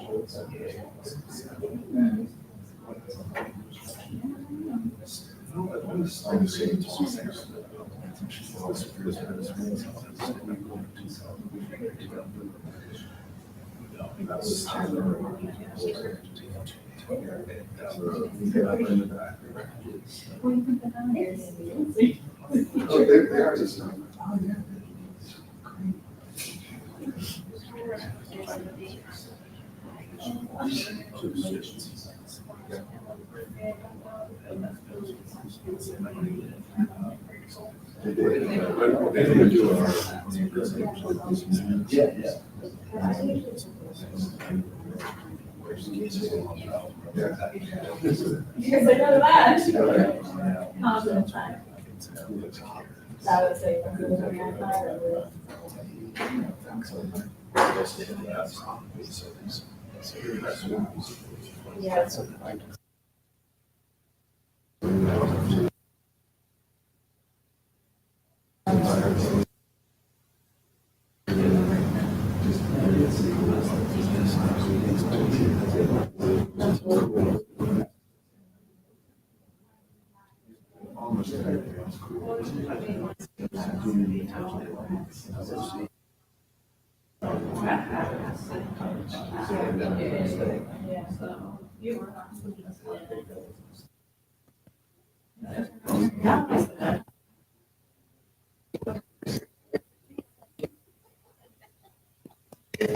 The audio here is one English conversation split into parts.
Oh, they are just. Because I know that. Confidence time. That would say from the yeah.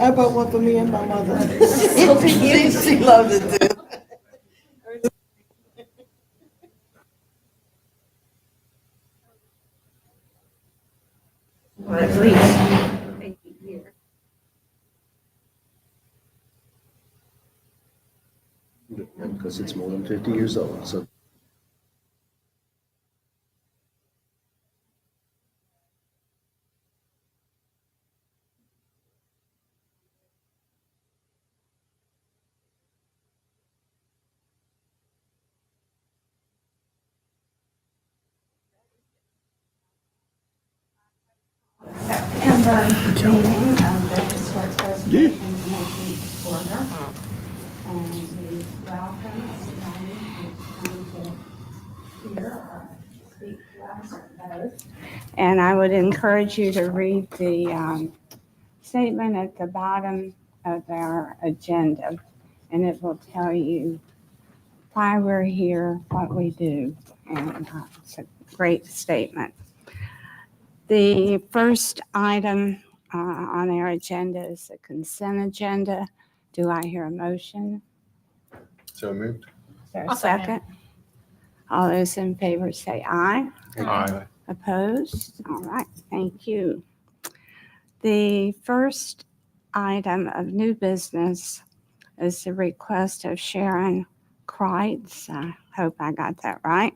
I bought one for me and my mother. She loves it too. Or at least a year. Because it's more than 50 years old, so. September meeting of the Historic Preservation Commission order. And we welcome everybody who's come to hear or speak to us or both. And I would encourage you to read the statement at the bottom of our agenda, and it will tell you why we're here, what we do, and it's a great statement. The first item on our agenda is the consent agenda. Do I hear a motion? So moved. Is there a I'll second. second? All those in favor say aye. Aye. Opposed? All right, thank you. The first item of new business is the request of Sharon Kreitz, I hope I got that right,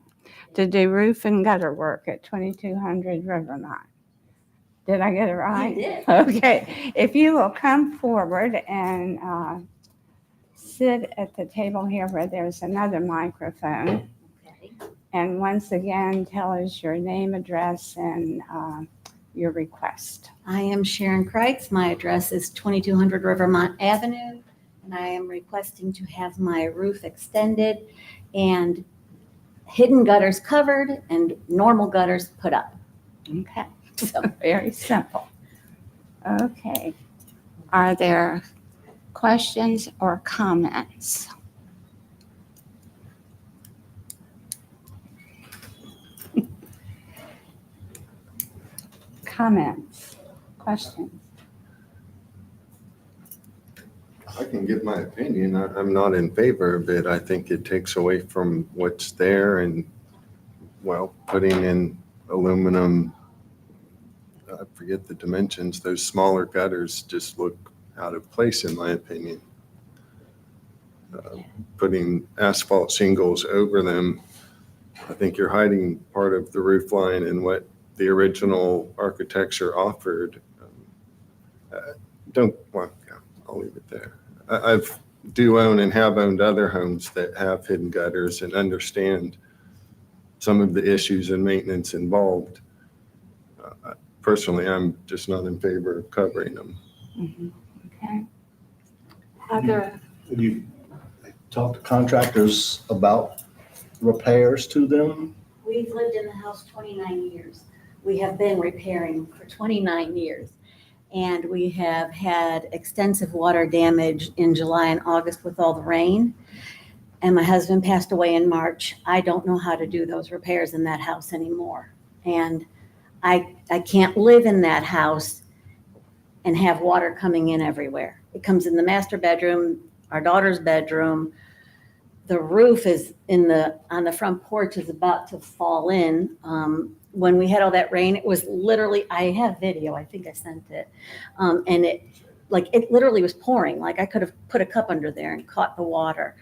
to do roof and gutter work at 2200 Rivermont. Did I get it right? You did. Okay, if you will come forward and sit at the table here where there's another microphone. Okay. And once again, tell us your name, address, and your request. I am Sharon Kreitz. My address is 2200 Rivermont Avenue, and I am requesting to have my roof extended and hidden gutters covered and normal gutters put up. Okay, so very simple. Okay, are there questions or comments? Comments, questions? I can give my opinion. I'm not in favor of it. I think it takes away from what's there and, well, putting in aluminum, I forget the dimensions, those smaller gutters just look out of place in my opinion. Putting asphalt shingles over them, I think you're hiding part of the roof line and what the original architecture offered. I'll leave it there. I've do own and have owned other homes that have hidden gutters and understand some of the issues and maintenance involved. Personally, I'm just not in favor of covering them. Mhm, okay. Other Have you talked to contractors about repairs to them? We've lived in the house 29 years. We have been repairing for 29 years. And we have had extensive water damage in July and August with all the rain. And my husband passed away in March. I don't know how to do those repairs in that house anymore. And I can't live in that house and have water coming in everywhere. It comes in the master bedroom, our daughter's bedroom. The roof is on the front porch is about to fall in. When we had all that rain, it was literally, I have video, I think I sent it. And it literally was pouring. Like I could have put a cup under there and caught the water.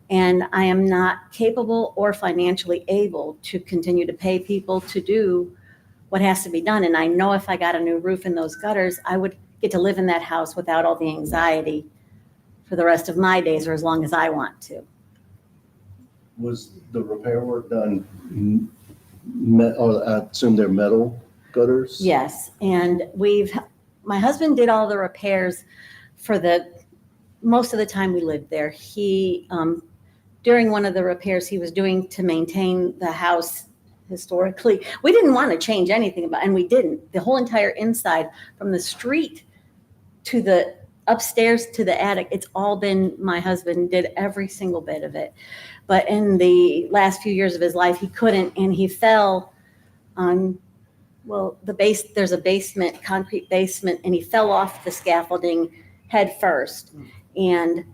And I am not capable or financially able to continue to pay people to do what has to be done. And I know if I got a new roof in those gutters, I would get to live in that house without all the anxiety for the rest of my days or as long as I want to. Was the repair work done, or I assume they're metal gutters? Yes, and my husband did all the repairs for most of the time we lived there. He, during one of the repairs he was doing to maintain the house historically, we didn't want to change anything about, and we didn't. The whole entire inside, from the street to the upstairs to the attic, it's all been, my husband did every single bit of it. But in the last few years of his life, he couldn't, and he fell on, there's a basement, concrete basement, and he fell off the scaffolding head first. And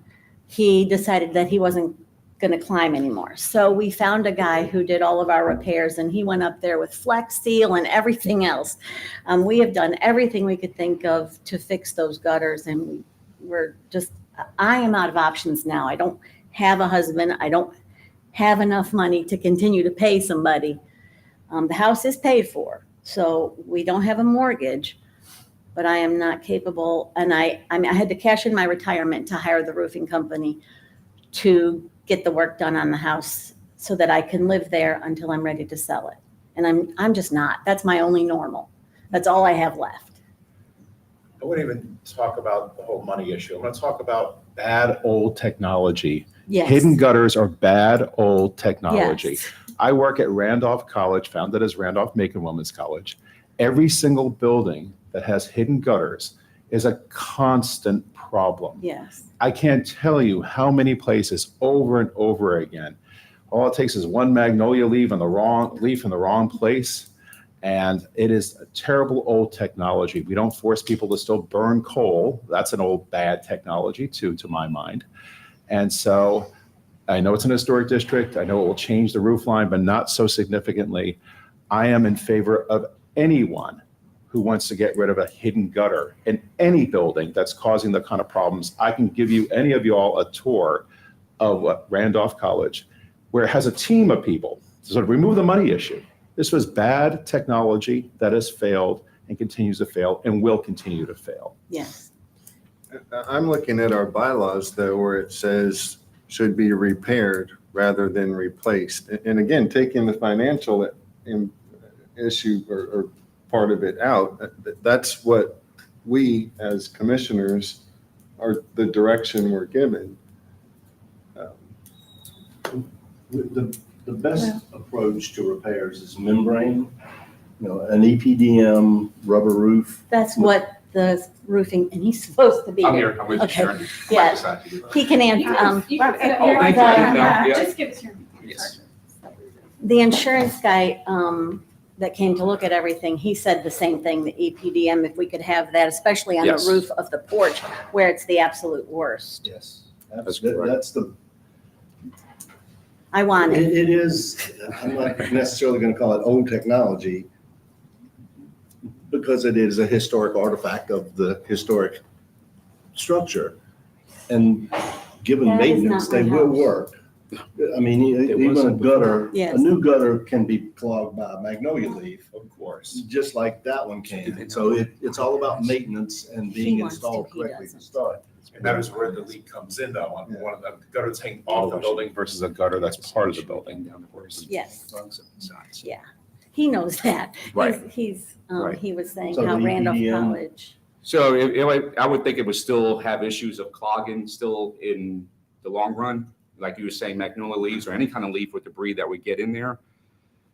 he decided that he wasn't going to climb anymore. So we found a guy who did all of our repairs, and he went up there with Flex Seal and everything else. We have done everything we could think of to fix those gutters, and I am out of options now. I don't have a husband. I don't have enough money to continue to pay somebody. The house is paid for, so we don't have a mortgage, but I am not capable. And I had to cash in my retirement to hire the roofing company to get the work done on the house so that I can live there until I'm ready to sell it. And I'm just not. That's my only normal. That's all I have left. I wouldn't even talk about the whole money issue. I'm going to talk about bad old technology. Yes. Hidden gutters are bad old technology. Yes. I work at Randolph College, founded as Randolph-Macon Women's College. Every single building that has hidden gutters is a constant problem. Yes. I can't tell you how many places over and over again. All it takes is one magnolia leaf in the wrong place, and it is a terrible old technology. We don't force people to still burn coal. That's an old bad technology too, to my mind. And so I know it's an historic district. I know it will change the roof line, but not so significantly. I am in favor of anyone who wants to get rid of a hidden gutter in any building that's causing the kind of problems. I can give you, any of you all, a tour of Randolph College, where it has a team of people to sort of remove the money issue. This was bad technology that has failed and continues to fail and will continue to fail. Yes. I'm looking at our bylaws though, where it says should be repaired rather than replaced. And again, taking the financial issue or part of it out, that's what we as commissioners are, the direction we're given. The best approach to repairs is membrane, an EPDM rubber roof. That's what the roofing, and he's supposed to be I'm here. here, I'm with you, Okay. Sharon. Yeah. He can answer. Oh, thank you. Yeah. Just give us your. Yes. The insurance guy that came to look at everything, he said the same thing, the EPDM, if we could have that, especially on the Yes. roof of the porch where it's the absolute worst. Yes. That's correct. That's I want it. it is, I'm not necessarily going to call it old technology, because it is a historic artifact of the historic structure. And given That is maintenance, not my they will house. work. I mean, It even a wasn't gutter, Yes. a new gutter can be clogged by a magnolia leaf, Of course. just like that one can. So it's all about maintenance and He being wants to, installed he correctly to doesn't. start. And that is where the leak comes in though, on one of the gutters hanging off the building versus a gutter that's part of the building. Yes, Sides. he knows that. Right. He's Right. he was saying So how the Randolph EPDM College. So I would think it would still have issues of clogging still in the long run, like you were saying, magnolia leaves or any kind of leaf with debris that would get in there.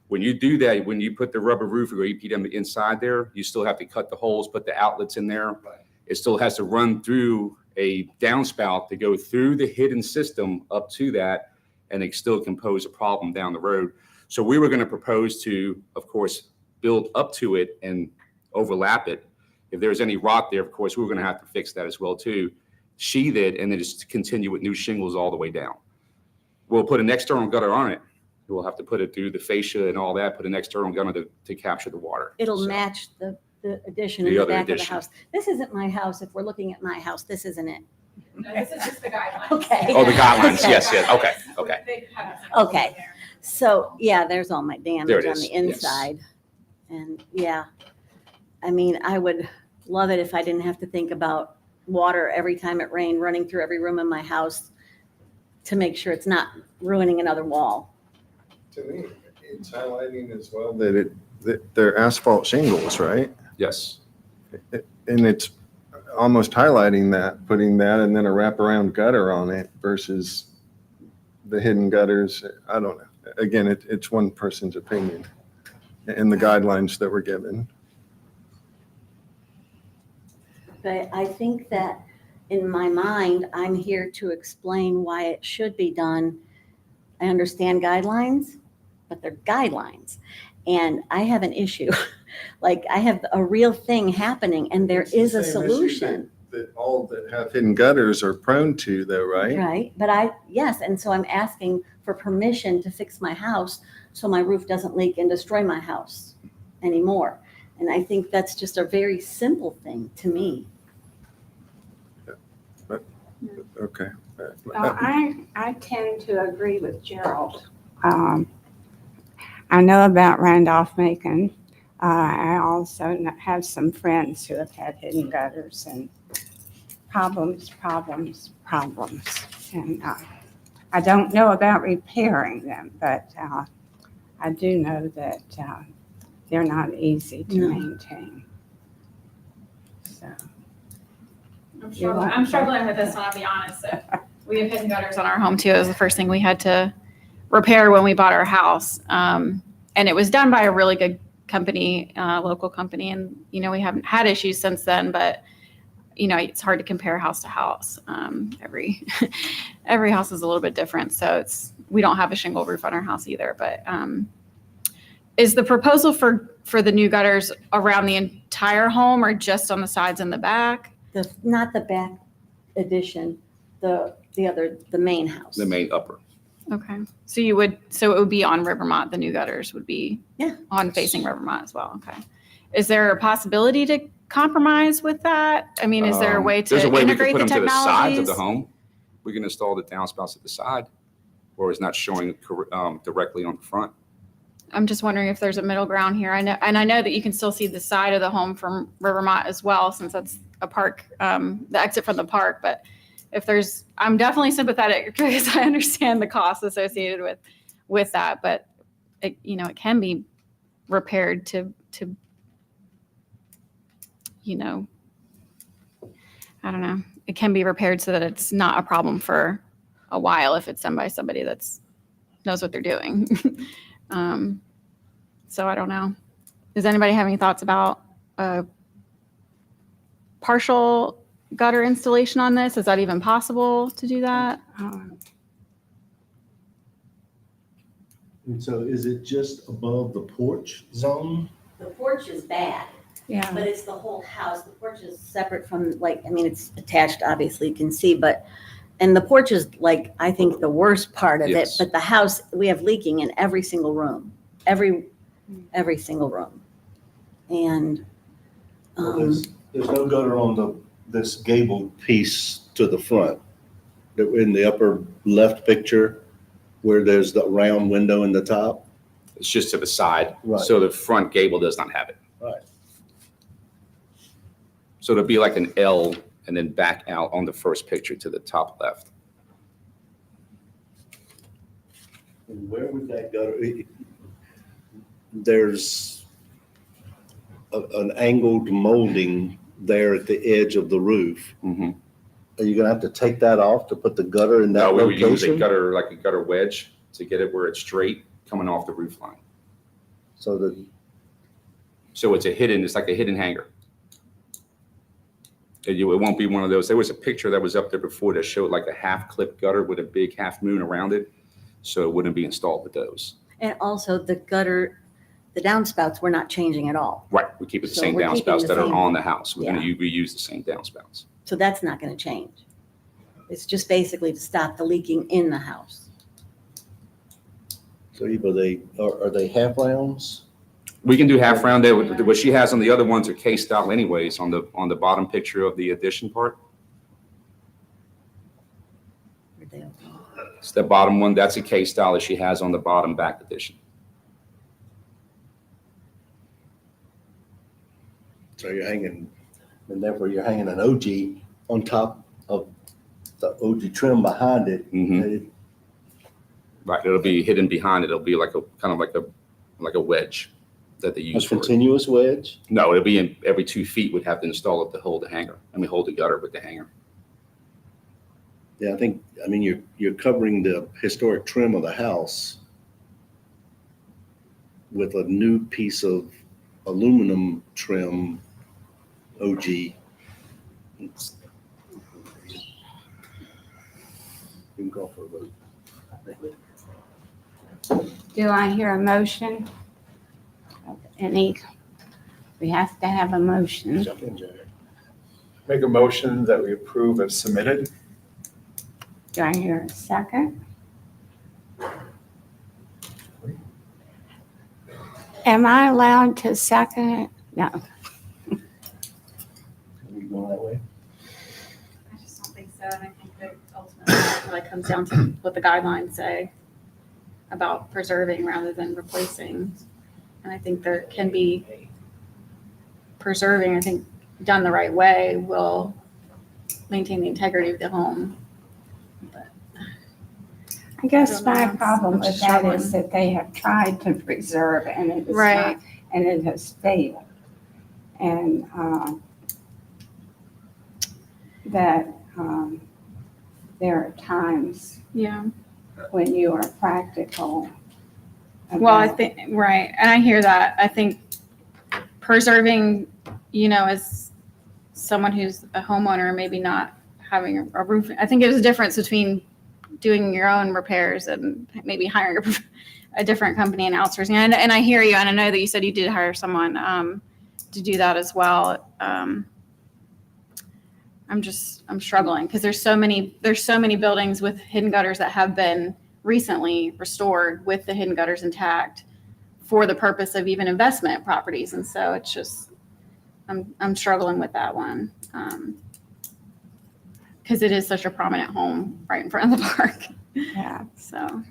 When you do that, when you put the rubber roof or EPDM inside there, you still have to cut the holes, put the outlets in there. It still has to run through a downspout to go through the hidden system up to that, and it still can pose a problem down the road. So we were going to propose to, of course, build up to it and overlap it. If there's any rot there, of course, we're going to have to fix that as well too. Sheathe it and then just continue with new shingles all the way down. We'll put an external gutter on it. We'll have to put it through the fascia and all that, put an external gutter to capture the water. It'll So, match the addition The in the other back of the addition. house. This isn't my house. If we're looking at my house, this isn't it. No, this is just the guidelines. Okay. Oh, the guidelines, Okay. yes, yes, okay, okay. They have some Okay. in there. So, yeah, there's all my There damage it on is, the yes. inside. And yeah, I mean, I would love it if I didn't have to think about water every time it rained, running through every room in my house to make sure it's not ruining another wall. To me, it's highlighting as well that they're asphalt shingles, right? Yes. And it's almost highlighting that, putting that and then a wraparound gutter on it versus the hidden gutters. I don't know. Again, it's one person's opinion and the guidelines that were given. But I think that in my mind, I'm here to explain why it should be done. I understand guidelines, but they're guidelines. And I have an issue. Like I have a real thing happening and there It's the is a same issue solution. That all that have hidden gutters are prone to though, right? Right, but yes, and so I'm asking for permission to fix my house so my roof doesn't leak and destroy my house anymore. And I think that's just a very simple thing to me. Okay. Well, I tend to agree with Gerald. I know about Randolph-Macon. I also have some friends who have had hidden gutters and problems. And I don't know about repairing them, but I do know that they're not easy to No. maintain. So, I'm struggling with this one, I'll be honest. So we have hidden gutters on our home too. It was the first thing we had to repair when we bought our house. And it was done by a really good company, local company. And, you know, we haven't had issues since then, but, you know, it's hard to compare house to house. Every house is a little bit different. So we don't have a shingle roof on our house either. But is the proposal for the new gutters around the entire home or just on the sides and the back? Not the back addition, the main house. The main upper. Okay. So it would be on Rivermont, the new gutters would be Yeah. on facing Rivermont as well. Okay. Is there a possibility to compromise with that? I mean, is there a way to There's a way we could integrate put the them to the sides of technologies? the home. We can install the downspouts at the side where it's not showing directly on the front. I'm just wondering if there's a middle ground here. I know that you can still see the side of the home from Rivermont as well, since that's a park, the exit from the park. But I'm definitely sympathetic because I understand the costs associated with that. But it can be repaired to I don't know. It can be repaired so that it's not a problem for a while if it's done by somebody that's knows what they're doing. So I don't know. Does anybody have any thoughts about a partial gutter installation on this? Is that even possible to do that? And so is it just above the porch zone? The porch is bad, Yeah. but it's the whole house. The porch is separate from it's attached, obviously, you can see, and the porch is I think the worst part of it, Yes. but the house, we have leaking in every single room, every single room. And, Well, there's no gutter on this gabled piece to the front. In the upper left picture where there's the round window in the top. It's just to the side. Right. So the front gable does not have it. Right. So it'll be like an L and then back out on the first picture to the top left. And where would that gutter? There's an angled molding there at the edge of the roof. Mm-hmm. Are you gonna have to take that off to put the gutter in that No, we would use a location? gutter, like a gutter wedge to get it where it's straight coming off the roof line. So that, So it's like a hidden hanger. It won't be one of those. There was a picture that was up there before that showed like a half clip gutter with a big half moon around it. So it wouldn't be installed with those. And also the gutter, the downspouts, we're not changing at all. Right, we keep it the So same we're keeping downspouts the that are same- on the house. We're gonna Yeah. reuse the same downspouts. So that's not going to change. It's just basically to stop the leaking in the house. so either are they half rounds? We can do half round there. What she has on the other ones are K-style anyways, on the bottom picture of the addition part. Where'd they open? It's the bottom one, that's a K-style that she has on the bottom back addition. So you're hanging, and therefore you're hanging an OG on top of the OG trim behind it. Mhm. Right, it'll be hidden behind it. It'll be like kind of like a wedge that they A use for it. continuous wedge? No, it'll be in every 2 feet would have to install it to hold the hanger. Hold the gutter with the hanger. Yeah, I mean, you're covering the historic trim of the house with a new piece of aluminum trim OG. It's- You can go for a vote. Do I hear a motion? We have to have a motion. Jump in, Jerry. Make a motion that we approve as submitted. Do I hear a second? Am I allowed to second it? No. Are we going that way? I just don't think so. And I think that ultimately it like comes down to what the guidelines say about preserving rather than replacing. And I think there can be preserving, I think done the right way will maintain the integrity of the home. But I guess I don't know. my problem I'm with that struggling. is that they have tried to preserve and it is Right. not, and it has failed. And that there are times yeah. when you are practical. Well, I about- think, right, and I hear that. I think preserving, as someone who's a homeowner, maybe not having a roof, I think there's a difference between doing your own repairs and maybe hiring a different company and outsourcing. And I hear you, and I know that you said you did hire someone to do that as well. I'm struggling because there's so many buildings with hidden gutters that have been recently restored with the hidden gutters intact for the purpose of even investment properties. And so it's just, I'm struggling with that one. Because it is such a prominent home right in front of the park. Yeah. So,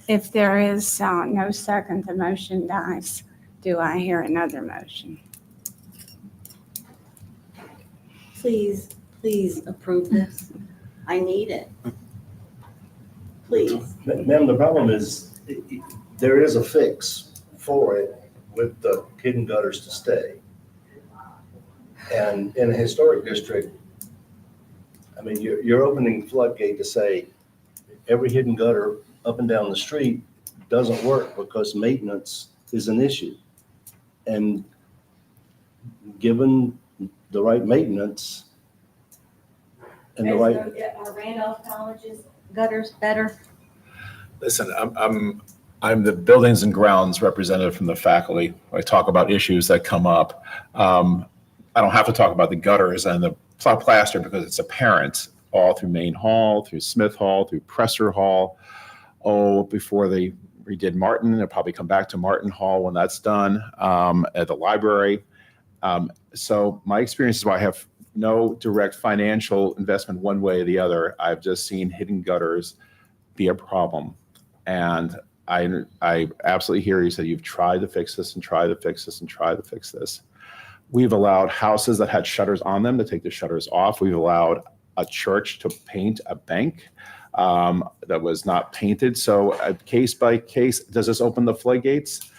If there is no second, the motion dies. Do I hear another motion? Please approve this. I need it. Please. Ma'am, the problem is, there is a fix for it with the hidden gutters to stay. And in a historic district, I mean, you're opening floodgate to say every hidden gutter up and down the street doesn't work because maintenance is an issue. And given the right maintenance and the right, Are Randolph College's gutters better? Listen, I'm the buildings and grounds representative from the faculty. I talk about issues that come up. I don't have to talk about the gutters and the plaster because it's apparent all through Main Hall, through Smith Hall, through Presser Hall. Oh, before they redid Martin, they'll probably come back to Martin Hall when that's done, at the library. So my experience is why I have no direct financial investment one way or the other. I've just seen hidden gutters be a problem. And I absolutely hear you say you've tried to fix this and tried to fix this and tried to fix this. We've allowed houses that had shutters on them to take the shutters off. We've allowed a church to paint a bank that was not painted. So case by case, does this open the floodgates?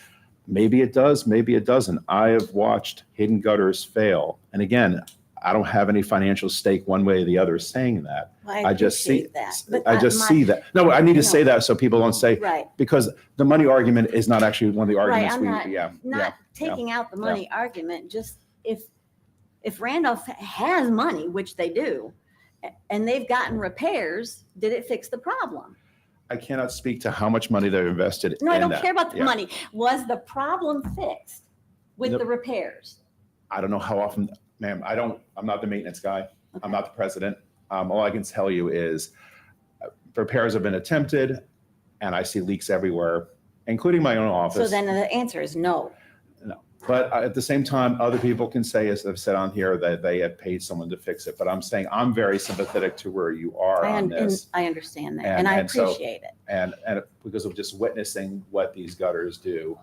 Maybe it does, maybe it doesn't. I have watched hidden gutters fail. And again, I don't have any financial stake one way or the other saying that. Well, I just see, appreciate that. But I just my- see that. No, I need to No. say that so people don't say, Right, because the money argument is not actually one of the right. arguments I'm we, not taking out the money argument, just if Randolph has money, which they do, and they've gotten repairs, did it fix the problem? I cannot speak to how much money they've invested in that. No, I don't care about the Yeah. money. Was the problem fixed with Nope. the repairs? I don't know how often, ma'am, I'm not the maintenance guy. I'm not the president. All I can tell you is repairs have been attempted and I see leaks everywhere, including my own office. So then the answer is no. But at the same time, other people can say, as I've said on here, that they had paid someone to fix it. But I'm saying I'm very sympathetic to where you are on this. I understand that, And- and I and so- appreciate it. And because of just witnessing what these gutters do.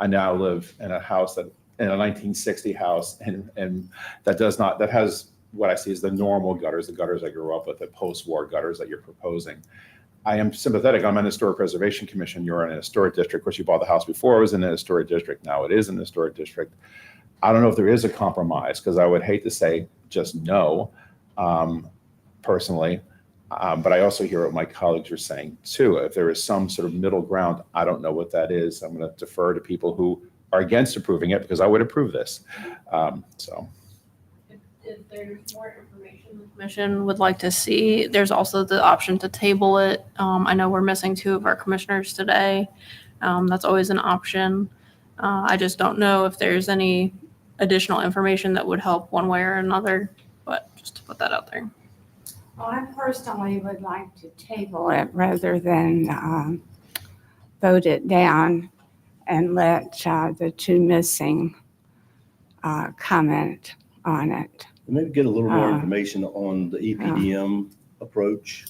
I now live in a house in a 1960 house and that has what I see as the normal gutters, the gutters I grew up with, the post-war gutters that you're proposing. I am sympathetic. I'm on the Historic Preservation Commission. You're in a historic district. Of course, you bought the house before it was in a historic district. Now it is in a historic district. I don't know if there is a compromise because I would hate to say just no, personally. But I also hear what my colleagues are saying too. If there is some sort of middle ground, I don't know what that is. I'm going to defer to people who are against approving it because I would approve this. So. If there's more information the commission would like to see, there's also the option to table it. I know we're missing 2 of our commissioners today. That's always an option. I just don't know if there's any additional information that would help one way or another, but just to put that out there. Well, I personally would like to table it rather than vote it down and let the 2 missing comment on it. Maybe get a little more information on the EPDM approach.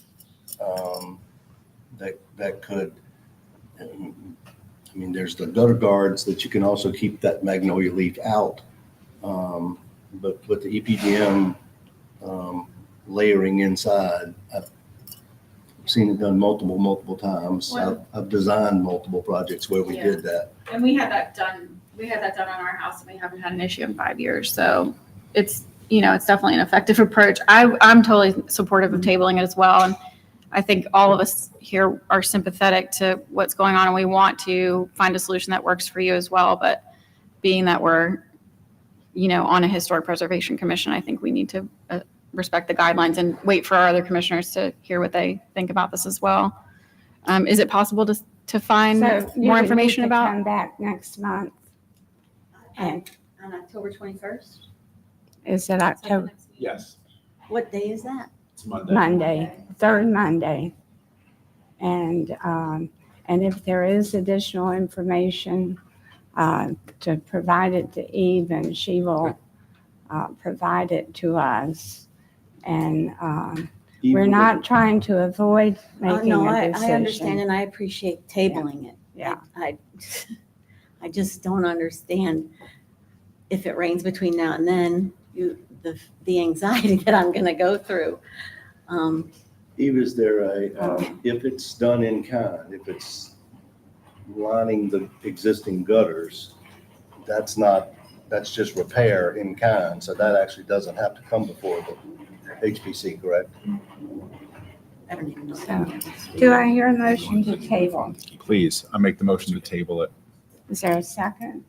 That could, there's the gutter guards that you can also keep that magnolia leaf out. But with the EPDM layering inside, I've seen it done multiple times. Well- I've designed multiple projects where we Yeah. did that. And we had that done on our house and we haven't had an issue in 5 years. So it's definitely an effective approach. I'm totally supportive of tabling it as well. And I think all of us here are sympathetic to what's going on and we want to find a solution that works for you as well. But being that we're, on a historic preservation commission, I think we need to respect the guidelines and wait for our other commissioners to hear what they think about this as well. Is it possible to find So you more would information need to about? come back next month. And On October 21st? is it October, Yes. What day is that? It's Monday. Monday, 3rd Monday? And if there is additional information, to provide it to Eve, and she will provide it to us. And we're not trying to avoid making No, a I decision. understand and I appreciate tabling it. Yeah. I just don't understand if it rains between now and then, the anxiety that I'm gonna go through. Eve, is there if it's done in kind, if it's lining the existing gutters, that's just repair in kind, so that actually doesn't have to come before the HPC, correct? I don't even know. So, do I hear a motion to table? Please, I make the motion to table it. Is there a second?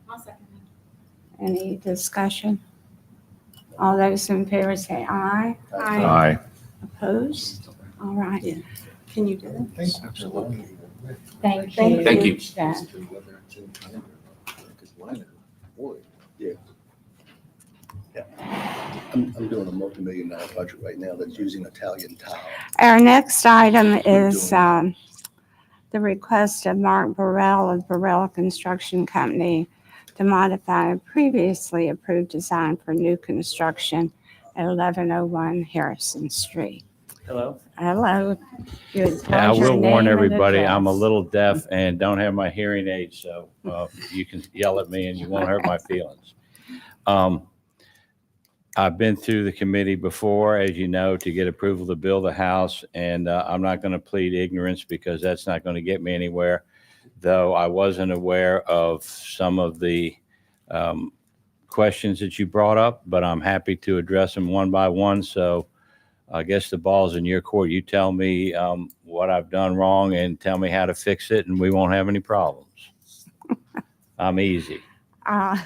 I'll second it. Any discussion? All those in favor say aye. Aye. Opposed? All right. Yeah. Can you do that? Absolutely. Thank Thank you. Thank you. Yeah. I'm doing a multi-million-dollar project right now that's using Italian tile. Our next item is the request of Mark Burrell of Burrell Construction Company to modify a previously approved design for new construction at 1101 Harrison Street. Hello. Hello. You would Yeah, I tell your will warn name and everybody, I'm a address. little deaf and don't have my hearing aid, so you can yell at me and you won't hurt my feelings. I've been through the committee before, as you know, to get approval to build a house, and I'm not going to plead ignorance because that's not going to get me anywhere, though I wasn't aware of some of the questions that you brought up, but I'm happy to address them one by one. So I guess the ball's in your court. You tell me what I've done wrong and tell me how to fix it, and we won't have any problems. I'm easy. But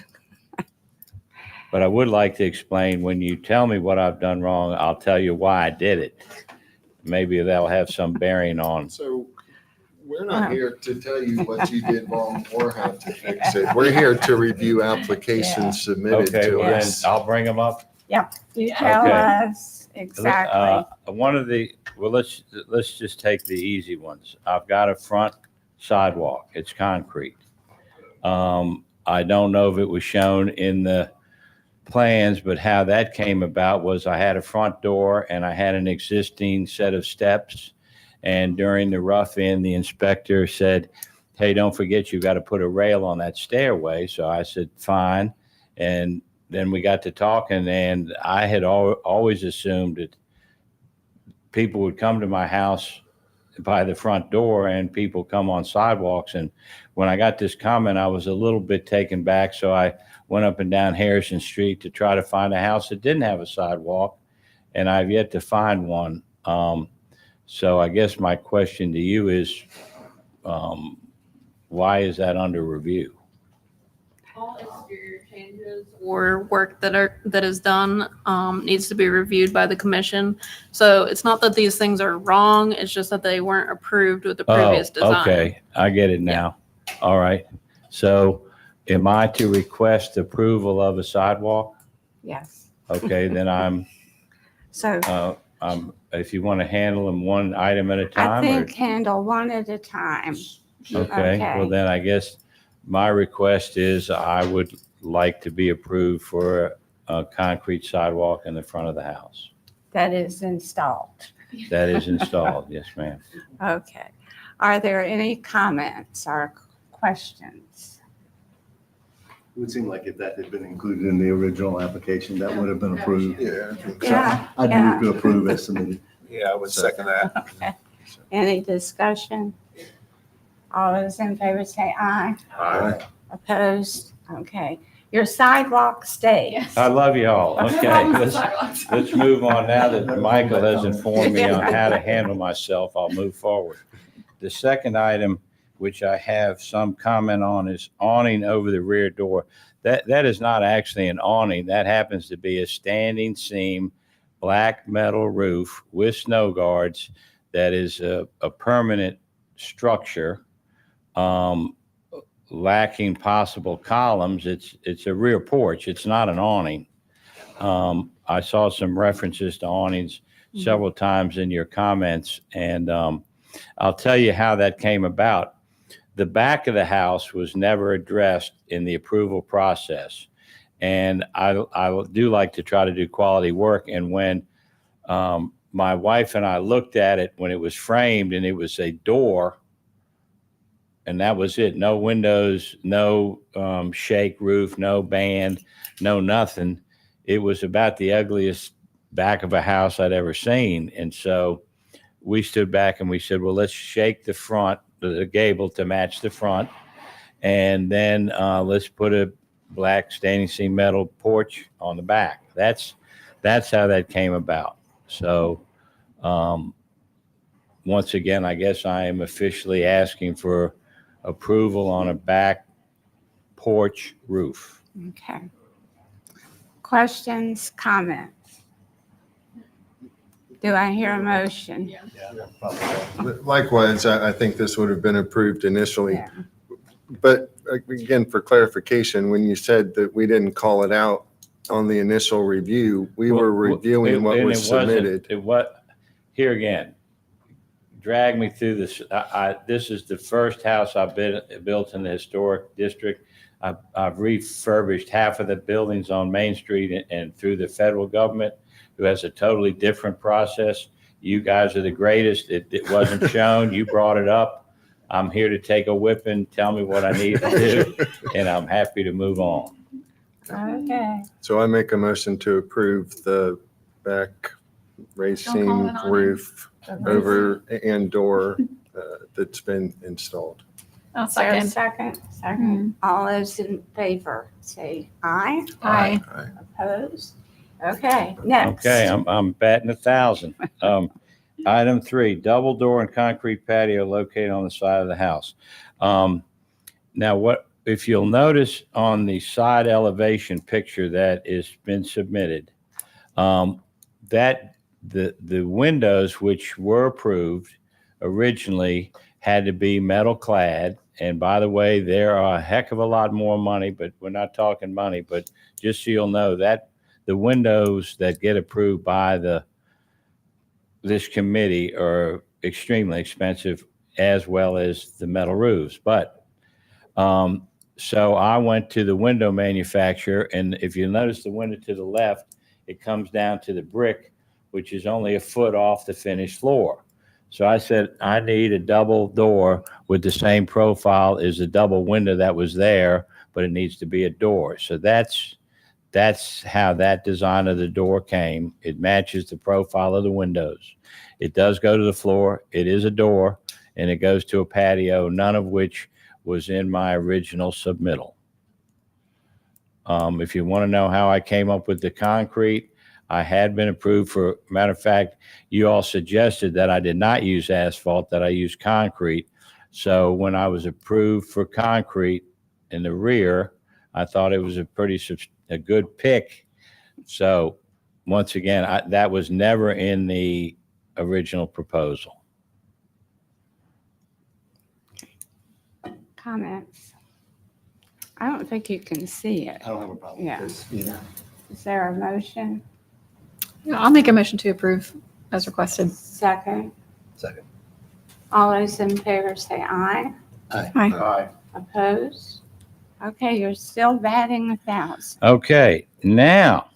I would like to explain, when you tell me what I've done wrong, I'll tell you why I did it. Maybe that'll have some bearing on. So we're not here to tell you what you did wrong or how to fix it. We're here to review applications submitted Okay, to well then us. I'll bring them up. You tell Okay. us exactly. Let's just take the easy ones. I've got a front sidewalk. It's concrete. I don't know if it was shown in the plans, but how that came about was I had a front door and I had an existing set of steps. And during the rough-in, the inspector said, hey, don't forget, you got to put a rail on that stairway. So I said, fine. And then we got to talking, and I had always assumed that people would come to my house by the front door and people come on sidewalks. And when I got this comment, I was a little bit taken back. So I went up and down Harrison Street to try to find a house that didn't have a sidewalk, and I've yet to find one. So I guess my question to you is, why is that under review? All exterior changes or work that is done needs to be reviewed by the commission. So it's not that these things are wrong, it's just that they weren't approved with the previous design. Okay, I get it now. All right. So am I to request approval of a sidewalk? Yes. Okay, then So if you want to handle them one item at a I time? think handle one at a time. Okay, well then I guess my request is I would like to be approved for a concrete sidewalk in the front of the house. That is installed. That is installed, yes, ma'am. Okay. Are there any comments or questions? It would seem like if that had been included in the original application, that would have been approved. Yeah, I think so. Yeah. I'd move to approve as submitted. Yeah, I would second that. Okay. Any discussion? All those in favor say aye. Aye. Opposed? Okay. Your sidewalk stays. Yes. I love you all. Okay, Sidewalks. let's move on now that Michael has informed me on how to handle myself. I'll move forward. The second item, which I have some comment on, is awning over the rear door. That is not actually an awning. That happens to be a standing seam, black metal roof with snow guards. That is a permanent structure, lacking possible columns. It's a rear porch. It's not an awning. I saw some references to awnings several times in your comments, and I'll tell you how that came about. The back of the house was never addressed in the approval process. And I do like to try to do quality work. And when my wife and I looked at it when it was framed, and it was a door, and that was it. No windows, no shake roof, no band, no nothing. It was about the ugliest back of a house I'd ever seen. And so we stood back and we said, well, let's shake the front, the gable to match the front. And then let's put a black standing seam metal porch on the back. That's how that came about. So once again, I guess I am officially asking for approval on a back porch roof. Okay. Questions, comments? Do I hear a motion? Likewise, I think this would have been approved initially. Yeah. But again, for clarification, when you said that we didn't call it out on the initial review, we were reviewing what was submitted. Here again, drag me through this. This is the first house I've built in the historic district. I've refurbished half of the buildings on Main Street and through the federal government, who has a totally different process. You guys are the greatest. It wasn't shown. You brought it up. I'm here to take a whipping, tell me what I need to do, and I'm happy to move on. Okay. So I make a motion to approve the back racing Don't call it awning. roof over and door that's been installed. I'll Is there a second. second? All those in favor, say aye. Aye. Opposed? Okay, next. Okay, I'm batting 1,000. Item 3, double door and concrete patio located on the side of the house. Now, if you'll notice on the side elevation picture that has been submitted, that the windows which were approved originally had to be metal clad. And by the way, there are a heck of a lot more money, but we're not talking money, but just so you'll know that the windows that get approved by this committee are extremely expensive, as well as the metal roofs. But so I went to the window manufacturer, and if you notice the window to the left, it comes down to the brick, which is only a foot off the finished floor. So I said, I need a double door with the same profile as the double window that was there, but it needs to be a door. So that's how that design of the door came. It matches the profile of the windows. It does go to the floor. It is a door, and it goes to a patio, none of which was in my original submittal. If you want to know how I came up with the concrete, I had been approved for, matter of fact, you all suggested that I did not use asphalt, that I use concrete. So when I was approved for concrete in the rear, I thought it was a good pick. So once again, that was never in the original proposal. Comments? I don't think you can see it. I don't have a problem Yeah. with this either. Is there a motion? Yeah, I'll make a motion to approve as requested. Second. Second. All those in favor say aye. Aye. Opposed? Okay, you're still batting 1,000. Okay, now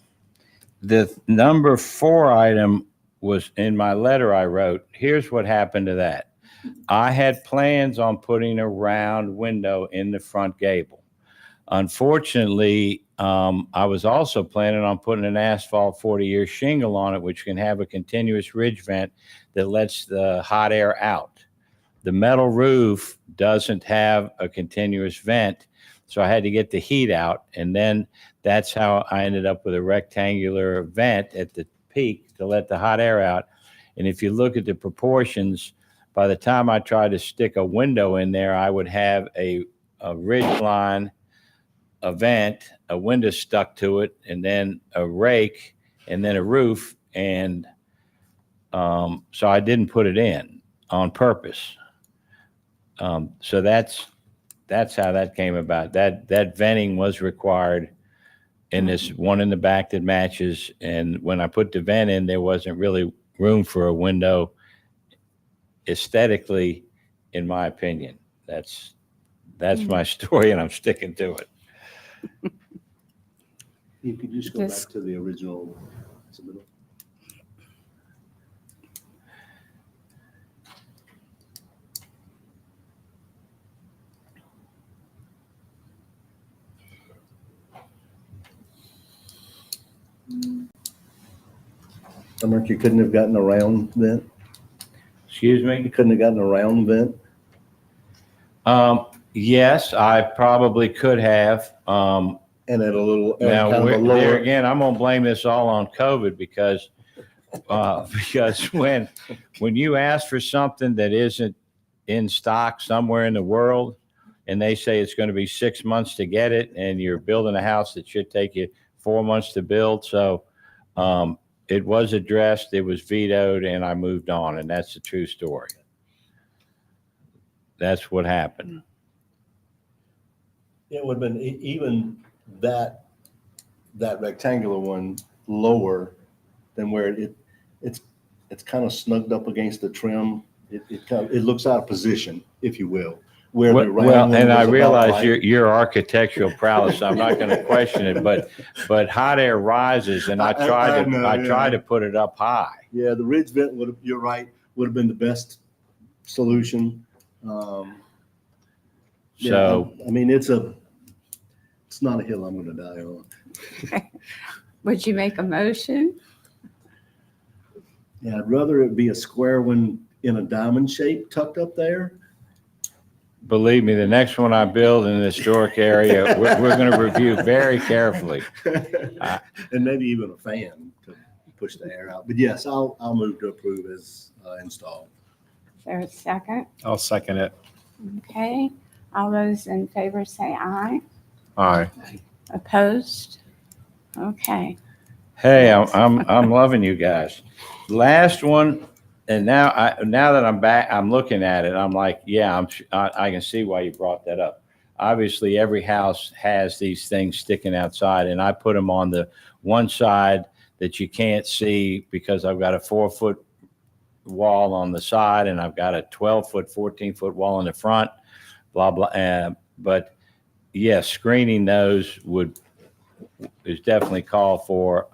the number 4 item was in my letter I wrote. Here's what happened to that. I had plans on putting a round window in the front gable. Unfortunately, I was also planning on putting an asphalt 40-year shingle on it, which can have a continuous ridge vent that lets the hot air out. The metal roof doesn't have a continuous vent, so I had to get the heat out, and then that's how I ended up with a rectangular vent at the peak to let the hot air out. And if you look at the proportions, by the time I tried to stick a window in there, I would have a ridge line, a vent, a window stuck to it, and then a rake, and then a roof. And so I didn't put it in on purpose. So that's how that came about. That venting was required in this one in the back that matches. And when I put the vent in, there wasn't really room for a window aesthetically, in my opinion. That's my story, and I'm sticking to it. You could just go Yes. back to the original submittal. Mark, you couldn't have gotten a round vent? Excuse me? You couldn't have gotten a round vent? Yes, I probably could have. And at a little, Now, kind of a there lower. again, I'm gonna blame this all on COVID because when you ask for something that isn't in stock somewhere in the world, and they say it's going to be 6 months to get it, and you're building a house that should take you 4 months to build. So it was addressed, it was vetoed, and I moved on, and that's the true story. That's what happened. It would have been even that rectangular one lower than where it's kind of snugged up against the trim. It looks out of position, if you will. Where the round Well, one and I was about realize right. your architectural prowess, I'm not going to question it, but hot air rises, and I I know, try yeah. to put it up high. Yeah, the ridge vent would have, you're right, would have been the best solution. Yeah, So, I mean, it's not a hill I'm going to die on. Would you make a motion? Yeah, I'd rather it be a square one in a diamond shape tucked up there Believe me, the next one I build in the historic area, we're going to review very carefully. And maybe even a fan to push the air out. But yes, I'll move to approve as installed. Is there a second? I'll second it. Okay, all those in favor say aye. Aye. Opposed? Okay, Hey, I'm loving you guys. Last one, and now that I'm back, I'm looking at it. I'm like, yeah, I can see why you brought that up. Obviously, every house has these things sticking outside, and I put them on the one side that you can't see because I've got a 4-foot wall on the side, and I've got a 12-foot, 14-foot wall in the front. Blah blah. But yes, screening those is definitely called for.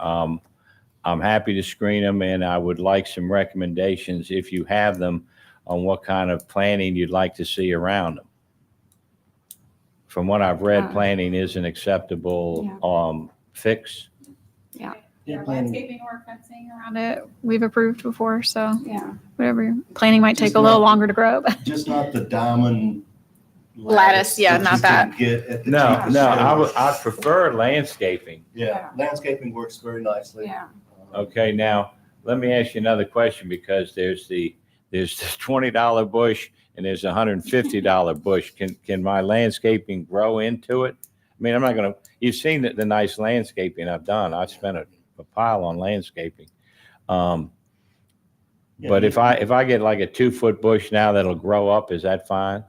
I'm happy to screen them, and I would like some recommendations, if you have them, on what kind of planning you'd like to see around them. From what I've read, planning is an acceptable fix. Yeah, Yeah, planning. landscaping or fencing around it, we've approved before, so yeah. whatever. Planning might take a little longer to grow, but Just not the diamond Lattice, yeah, not you that. can get at the No, cheapest no, store. I prefer landscaping. Yeah, landscaping works very nicely. Yeah. Okay, now, let me ask you another question, because there's the $20 bush and there's a $150 bush. Can my landscaping grow into it? I mean, I'm not gonna, you've seen the nice landscaping I've done. I spent a pile on landscaping. But if I get like a 2-foot bush now that'll grow up, is that fine?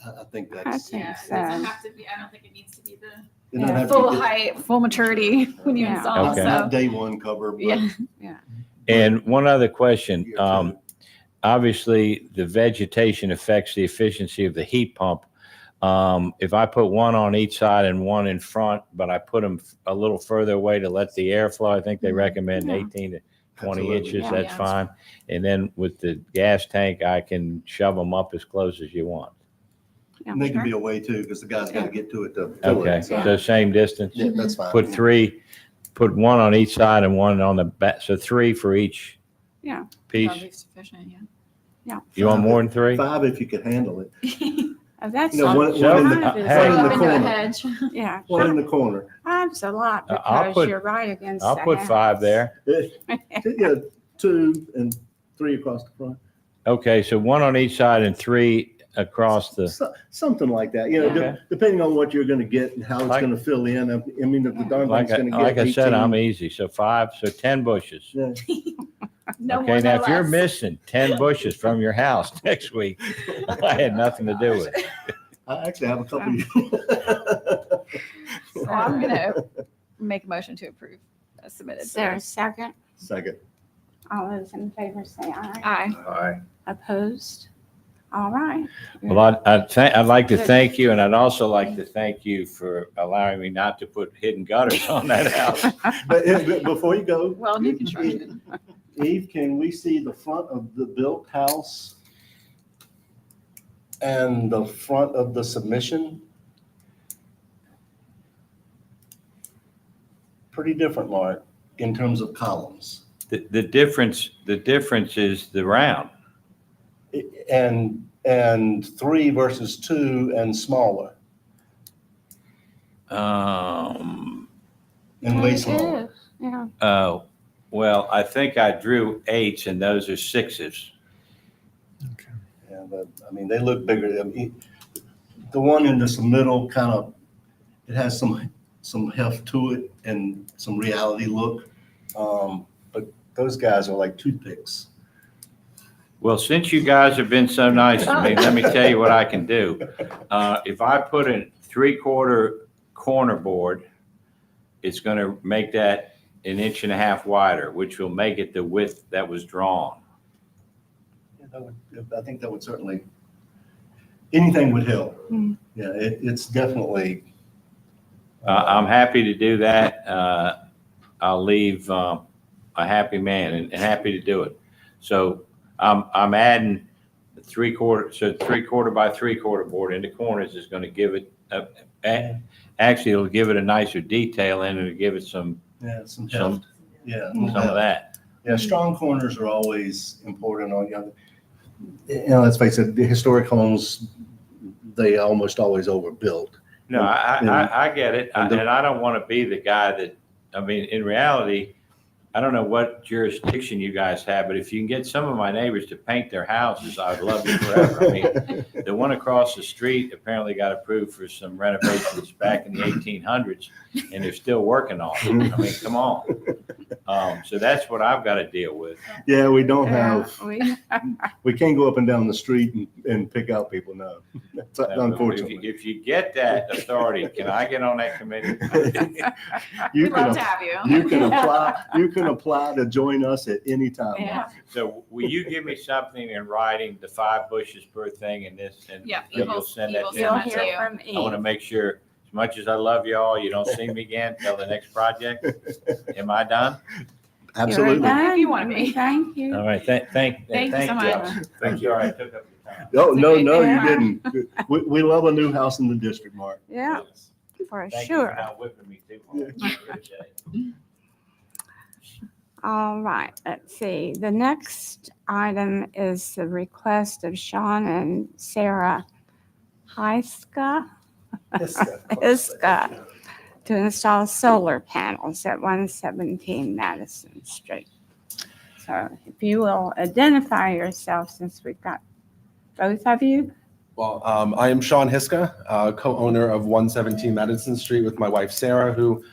I think I that's. think yeah, it so. doesn't have to be, I don't think it needs to be the It doesn't Yeah. have to full be- height, full maturity when you Yeah. install, Okay. Not so. day one cover, but. Yeah. And one other question, year two. obviously the vegetation affects the efficiency of the heat pump. If I put one on each side and one in front, but I put them a little further away to let the air flow, I think they recommend Yeah. 18 to 20 Absolutely. inches, Yeah. that's Yeah. fine. And then with the gas tank, I can shove them up as close as you want. Yeah, And they can sure. be away too, because the guy's got to get to it to fill Okay, it. so same distance? Yeah, that's fine. Put one on each side and one on the back, so 3 for each Yeah. piece. That'll be sufficient, yeah. You want more than 3? 5 if you could handle it. Oh, that's, You know, one in So- the, Five is- Hey. one in Up the into a corner. hedge. yeah, One in the corner. five's a lot I'll because put- you're right against the I'll put 5 house. there. Yeah, 2 and 3 across the front. Okay, so 1 on each side and 3 across the, Something like that, you know, Okay. depending on what you're gonna get and how it's Like- gonna fill in. I mean, if the darn like thing's gonna get like I said, 18. I'm easy. So 5, so 10 bushes. Yeah. No Okay, more, now no if you're less. missing 10 bushes from your house next week, I had nothing to do with it. I actually have a couple. So I'm gonna make a motion to approve as submitted. Is there a second? Second. All those in favor say aye. Aye. Aye. Opposed? All right. Well, I'd like to thank you, and I'd also like to thank you for allowing me not to put hidden gutters on that house. But before you go. Well, new construction. Eve, can we see the front of the built house and the front of the submission? Pretty different, Mark, in terms of columns. The difference is the round. And 3 versus 2 and smaller Um, and way It smaller. is, yeah. well, I think I drew 8s and those are 6s. Yeah, but, I mean, they look bigger. I mean, the one in this middle kind of, it has some heft to it and some reality look. But those guys are like toothpicks. Well, since you guys have been so nice to me, let me tell you what I can do. If I put a 3/4 corner board, it's going to make that 1.5 inches wider, which will make it the width that was drawn. Yeah, I think that would certainly, anything would help. Mm. Yeah, it's definitely, I'm happy to do that. I'll leave a happy man and happy to do it. So I'm adding the 3/4, so 3/4 by 3/4 board in the corners is going to give it actually it'll give it a nicer detail and it'll give it some some Some- heft. Yeah. of that. Yeah, strong corners are always important on, let's face it, the historic homes they almost always overbuilt. No, I get it. And the- And I don't want to be the guy that, I mean, in reality, I don't know what jurisdiction you guys have, but if you can get some of my neighbors to paint their houses, I'd love you forever. I mean, the one across the street apparently got approved for some renovations back in the 1800s, and they're still working on it. I mean, come on. So that's what I've got to deal with. Yeah, we don't Yeah, have, we- we can't go up and down the street and pick out people, no. That's unfortunately. If you get that authority, can I get on that committee? You We'd love can, to have you. you can apply to join us at any time. Yeah. So will you give me something in writing, the 5 bushes per thing and this, and Yeah, you'll send that to You'll me? to hear you. from I want to Eve. make sure, as much as I love y'all, you don't see me again till the next project. Am I done? Absolutely. You're done. If you wanna be. Thank you. All right, Thank you so much. I'm sorry I took up your time. No, no, okay. no, you Yeah. didn't. We love a new house in the district, Mark. Yeah, for Thank you for sure. not whipping me too hard. I appreciate it. All right, let's see. The next item is the request of Sean and Sarah Heiska to install solar panels at 117 Madison Street. So if you will identify yourself, since we've got both of you. Well, I am Sean Hiska, co-owner of 117 Madison Street with my wife Sarah, who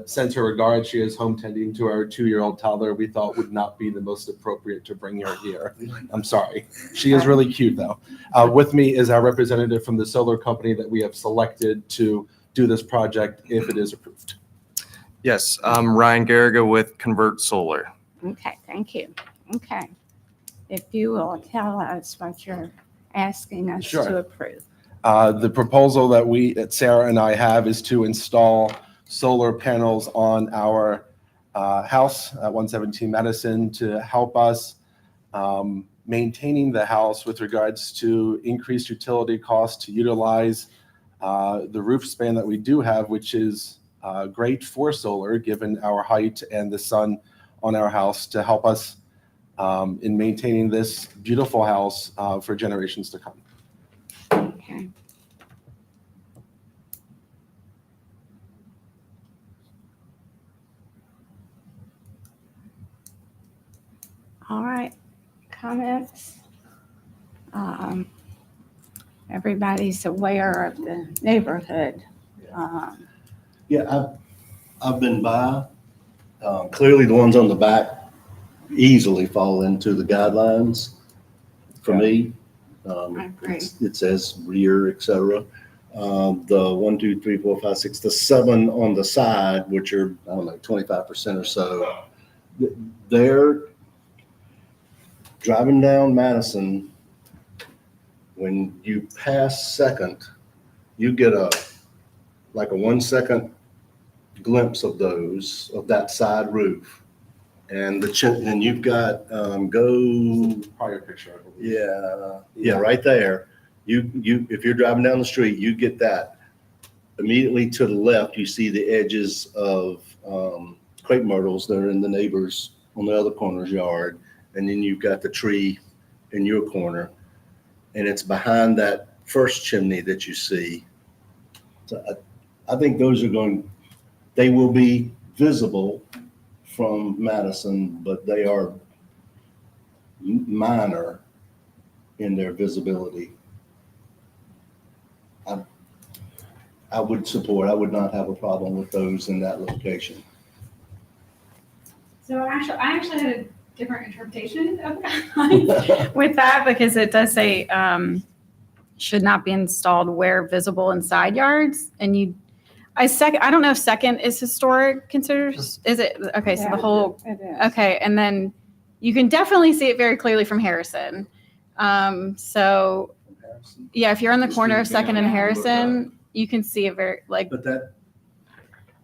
sends her regards. She is home tending to our 2-year-old toddler. We thought would not be the most appropriate to bring her here. I'm sorry. She is really cute though. With me is our representative from the solar company that we have selected to do this project if it is approved. Yes, I'm Ryan Garriga with Convert Solar. Okay, thank you. Okay. If you will tell us what you're asking us Sure. to approve. The proposal that Sarah and I have is to install solar panels on our house at 117 Madison to help us maintaining the house with regards to increased utility costs, to utilize the roof span that we do have, which is great for solar given our height and the sun on our house, to help us in maintaining this beautiful house for generations to come. Okay. All right, comments? Everybody's aware of the neighborhood. Yeah, I've been by. Clearly, the ones on the back easily fall into the guidelines for me. I agree. It says rear, et cetera. The 1, 2, 3, 4, 5, 6, the 7 on the side, which are, I don't know, 25% or so. They're driving down Madison. When you pass Second, you get like a 1-second glimpse of that side roof. And and you've got, Prior picture, I believe. yeah, right there. If you're driving down the street, you get that. Immediately to the left, you see the edges of crepe myrtles that are in the neighbors on the other corner's yard. And then you've got the tree in your corner. And it's behind that first chimney that you see. So I think they will be visible from Madison, but they are minor in their visibility. I would not have a problem with those in that location. So I actually had a different interpretation of the guidelines with that, because it does say should not be installed where visible in side yards. And I don't know if Second is historic considers, is it? Okay, so the whole, It is. okay, and then you can definitely see it very clearly from Harrison. So yeah, if you're on the corner of Second and Harrison, you can see it very But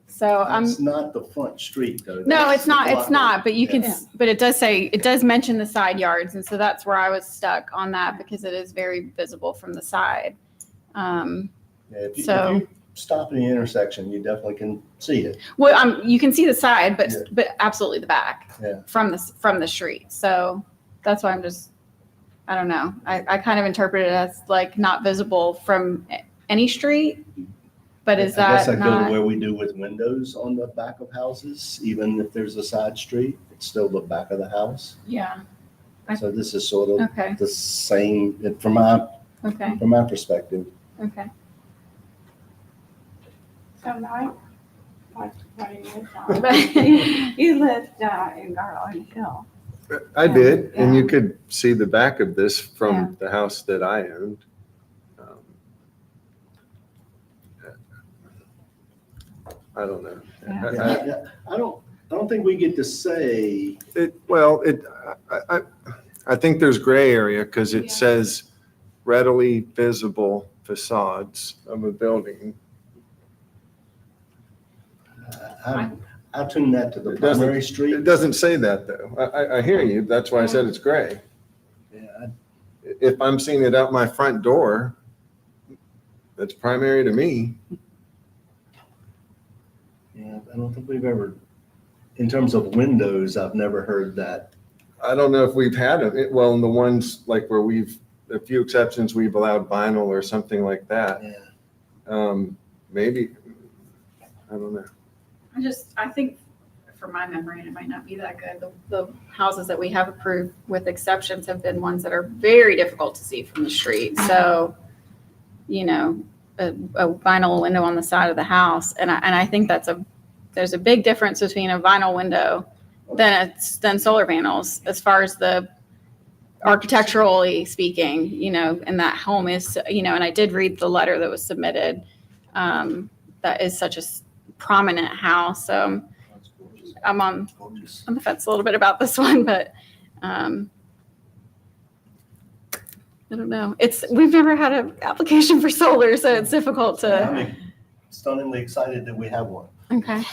so that's not the front street though. No, That's it's not, the it's not, but you can, Yeah. but it does mention the side yards, and so that's where I was stuck on that, because it is very visible from the side. Yeah, if you So- stop at the intersection, you definitely can see it. Well, you can see the side, Yeah. but absolutely the back Yeah. from the street, so that's why I'm just I don't know. I kind of interpret it as like not visible from any street, but is I guess that I go to not? where we do with windows on the back of houses, even if there's a side street, it's still the back of the house. Yeah, So this is sort of okay, the same, from okay, my perspective. okay. So Mike, what are your thoughts? You lived in Garland Hill. I did, and you Yeah. could see the back of this Yeah. from the house that I owned. I don't know. Yeah. I don't think we get to say, I think there's gray area because Yeah. it says readily visible facades of a building. I tune that to the It doesn't- primary It street. doesn't say that though. I hear you. That's why I said it's gray. Yeah, If I'm seeing it out my front door, that's primary to me. Yeah, I don't think we've ever, in terms of windows, I've never heard that. I don't know if we've had it. Well, in the ones like where a few exceptions, we've allowed vinyl or something like that. Yeah. Maybe, I don't know. I think from my memory, and it might not be that good, the houses that we have approved with exceptions have been ones that are very difficult to see from the street. So, you know, a vinyl window on the side of the house. And I think there's a big difference between a vinyl window than solar panels as far as the architecturally speaking, you know, and that home is, you know, and I did read the letter that was submitted. That is such a prominent house. So I'm on the fence a little bit about this one, but I don't know. We've never had an application for solar, so it's difficult to. I'm stunningly excited that we have one. Okay.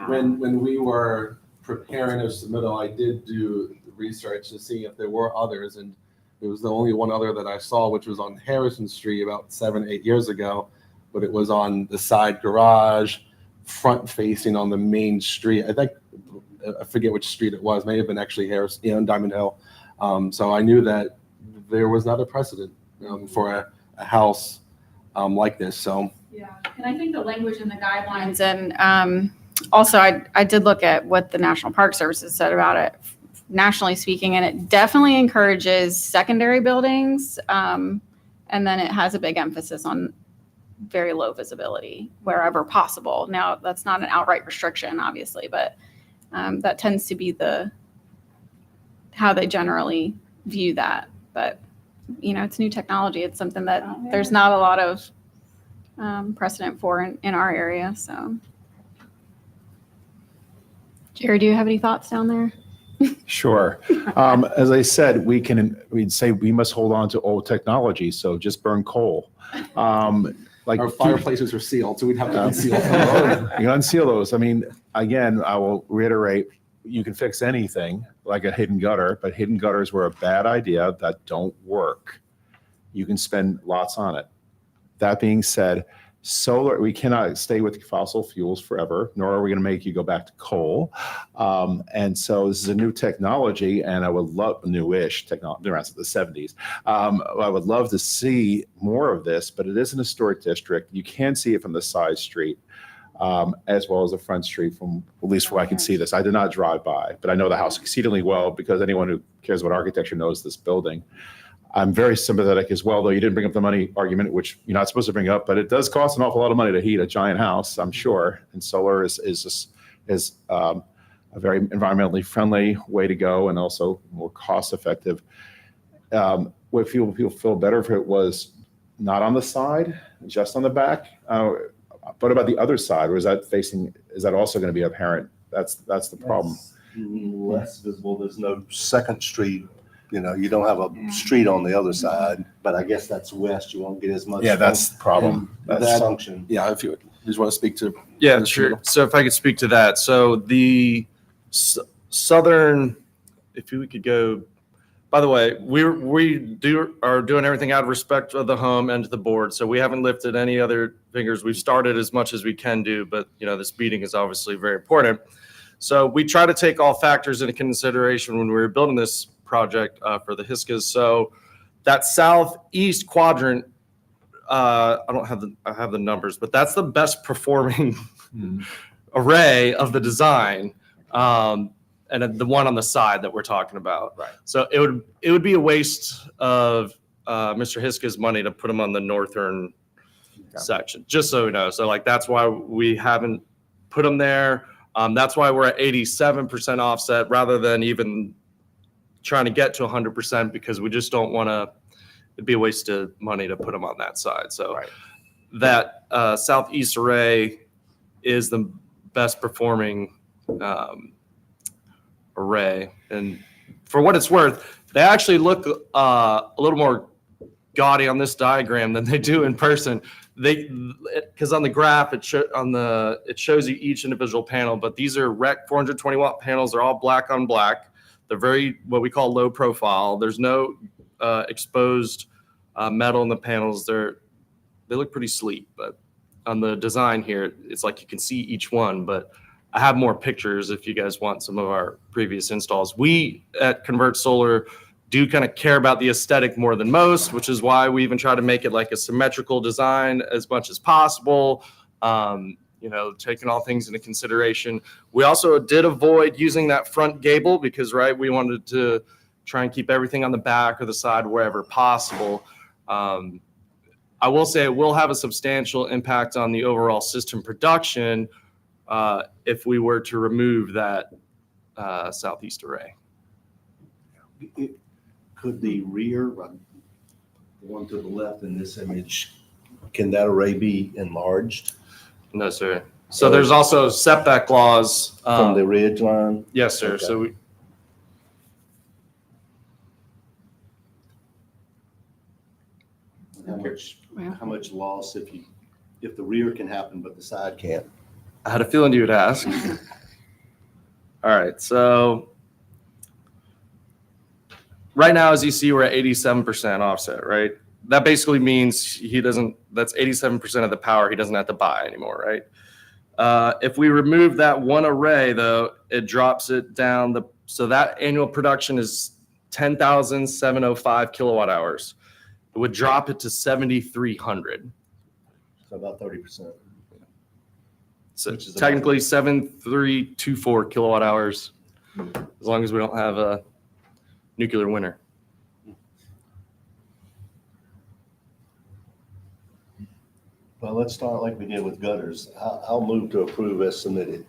When we were preparing a submittal, I did do research to see if there were others, and it was the only one other that I saw, which was on Harrison Street about 7-8 years ago, but it was on the side garage, front facing on the main street. I forget which street it was. May have been actually Harrison, on Diamond Hill. So I knew that there was not a precedent for a house like this. So Yeah, and I think the language in the guidelines, and also I did look at what the National Park Service has said about it, nationally speaking, and it definitely encourages secondary buildings, and then it has a big emphasis on very low visibility wherever possible. Now, that's not an outright restriction, obviously, but that tends to be how they generally view that. But, you know, it's new technology. It's something that there's not a lot of precedent for in our area. So, Jerry, do you have any thoughts down there? Sure. As I said, we'd say we must hold on to old technology, so just burn coal. Like our fireplaces are sealed, so we'd have to unseal them. You unseal those. I mean, again, I will reiterate, you can fix anything like a hidden gutter, but hidden gutters were a bad idea that don't work. You can spend lots on it. That being said, solar, we cannot stay with fossil fuels forever, nor are we going to make you go back to coal. And so this is a new technology, and I would love newish technology around the 70s. I would love to see more of this, but it is an historic district. You can see it from the side street, as well as the front street from, at least where I can see this. I did not drive by, but I know the house exceedingly well because anyone who cares about architecture knows this building. I'm very sympathetic as well, though you didn't bring up the money argument, which you're not supposed to bring up, but it does cost an awful lot of money to heat a giant house, I'm sure. And solar is a very environmentally friendly way to go and also more cost effective. Would people feel better if it was not on the side, just on the back? What about the other side? Or is that also going to be apparent? That's the problem. That's less visible. There's no second street. You know, you don't have a street on the other side, but I guess that's west. You won't get as much. Yeah, that's the problem. That function. Yeah, if you just want to speak to. Yeah, sure. So if I could speak to that. So the southern, if we could go, by the way, we are doing everything out of respect of the home and to the board. So we haven't lifted any other fingers. We've started as much as we can do, but you know, this meeting is obviously very important. So we try to take all factors into consideration when we were building this project for the Hiskas. So that southeast quadrant, I have the numbers, but that's the best performing array of the design. And then the one on the side that we're talking about. Right. So it would be a waste of Mr. Hiska's money to put them on the northern section, just so you know. So like, that's why we haven't put them there. That's why we're at 87% offset rather than even trying to get to 100%, because we just don't want to, it'd be a waste of money to put them on that side. So Right. that southeast array is the best performing array. And for what it's worth, they actually look a little more gaudy on this diagram than they do in person. Because on the graph it shows you each individual panel, but these are rec 420 watt panels. They're all black on black. They're very what we call low profile. There's no exposed metal in the panels. They look pretty sleek, but on the design here, it's like you can see each one. But I have more pictures if you guys want some of our previous installs. We at Convert Solar do kind of care about the aesthetic more than most, which is why we even try to make it like a symmetrical design as much as possible. Taking all things into consideration. We also did avoid using that front gable because, right, we wanted to try and keep everything on the back or the side wherever possible. I will say it will have a substantial impact on the overall system production if we were to remove that southeast array. Could the rear, the one to the left in this image, can that array be enlarged No, sir. So there's also setback laws. from the ridge line? Yes, sir. Okay. So How much loss if the rear can happen but the side can't? I had a feeling you would ask. All right. So right now, as you see, we're at 87% offset, right? That basically means that's 87% of the power he doesn't have to buy anymore, right? If we remove that one array, though, it drops it down. So that annual production is 10,705 kilowatt hours. It would drop it to 7,300. So about 30%. So Which is about- technically 7,324 kilowatt hours, as long as we don't have a nuclear winter. Well, let's start like we did with gutters. I'll move to approve as submitted.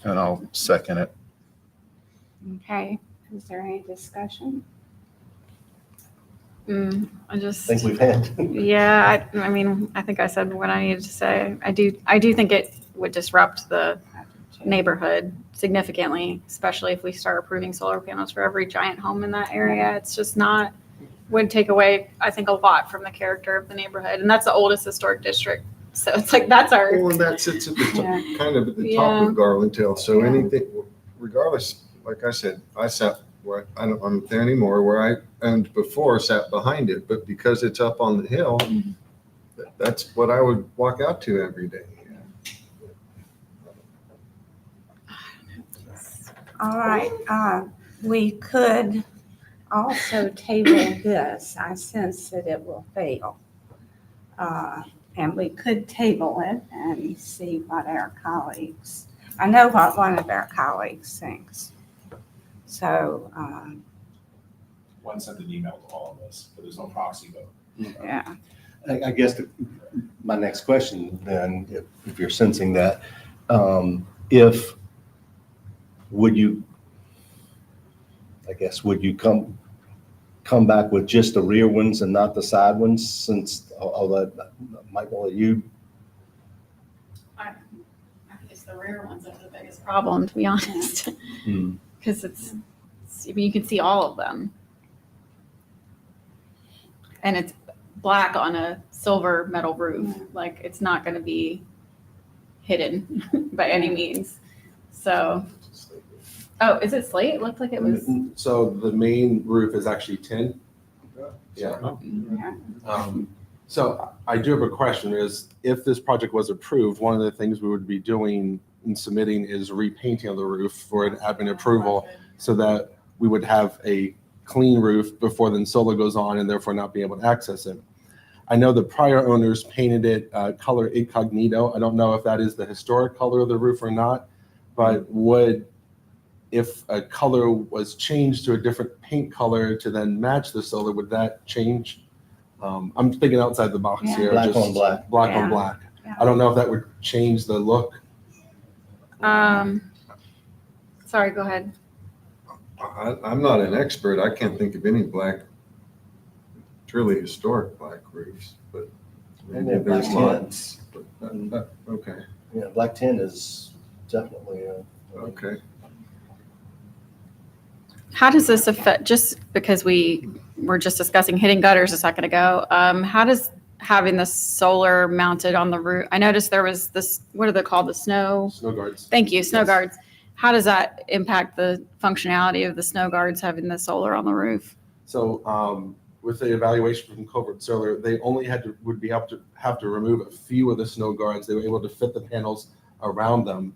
And I'll second it. Okay, is there any discussion? I I just, think we've had. yeah, I mean, I think I said what I needed to say. I do think it would disrupt the neighborhood significantly, especially if we start approving solar panels for every giant home in that area. It's just would take away, I think, a lot from the character of the neighborhood. And that's the oldest historic district. So it's like, that's our, Well, and that sits at the Yeah. kind of at the top Yeah. of Garland Hill. So Yeah. anything, regardless, like I said, I sat where I'm there anymore, where I owned before, sat behind it, but because it's up on the hill, that's what I would walk out to every day. All right, we could also table this. I sense that it will fail. And we could table it and see what our colleagues, I know what one of our colleagues thinks. So, One sent an email to all of us, but there's no proxy vote. yeah, I guess my next question then, if you're sensing that, would you come back with just the rear ones and not the side ones, since, although Michael, you? I think it's the rear ones that are the biggest problem, to be honest. Because I mean, you can see all of them. And it's black on a silver metal roof. Like, it's not going to be hidden by any means. So, oh, is it slate? It looked like it was. So the main roof is actually tin. Yeah. So I do have a question is, if this project was approved, one of the things we would be doing and submitting is repainting of the roof for an admin approval so that we would have a clean roof before then solar goes on and therefore not be able to access it. I know the prior owners painted it color incognito. I don't know if that is the historic color of the roof or not, but if a color was changed to a different paint color to then match the solar, would that change? I'm thinking outside the box Yeah. here. Black just on black. Black Yeah. on black. Yeah. I don't know if that would change the look. Sorry, go ahead. I'm not an expert. I can't think of any black, truly historic black roofs, but And maybe then black there's tin. lots. But, okay, Yeah, black tin is definitely, okay. How does this affect, just because we were just discussing hitting gutters a second ago, how does having the solar mounted on the roof, I noticed there was this, what are they called, the snow? Snow guards. Thank you, snow Yes. guards. How does that impact the functionality of the snow guards having the solar on the roof? So with the evaluation from Covert Solar, they only would have to remove a few of the snow guards. They were able to fit the panels around them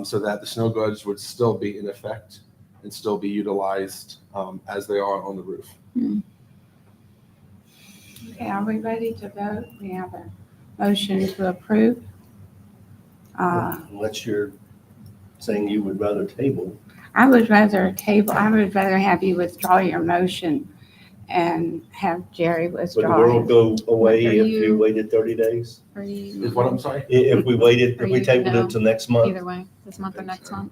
so that the snow guards would still be in effect and still be utilized as they are on the roof. Okay, are we ready to vote? We have a motion to approve. unless you're saying you would rather table. I would rather have you withdraw your motion and have Jerry Would the withdraw world his. go away Are if you- you waited 30 days? Are you, Is what I'm sorry? If we waited, Are if we you tabled no? it to next month? either way, this month or next month?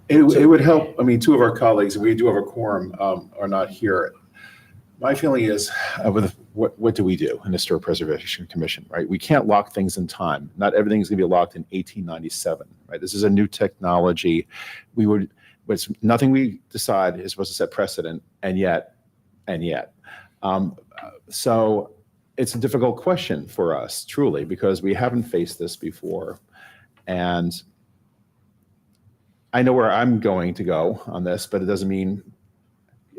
It would help. I mean, two of our colleagues, we do have a quorum, are not here. My feeling is, with what do we do in the Historic Preservation Commission, right? We can't lock things in time. Not everything's going to be locked in 1897, right? This is a new technology. But nothing we decide is supposed to set precedent, and yet. So it's a difficult question for us, truly, because we haven't faced this before. And I know where I'm going to go on this, but it doesn't mean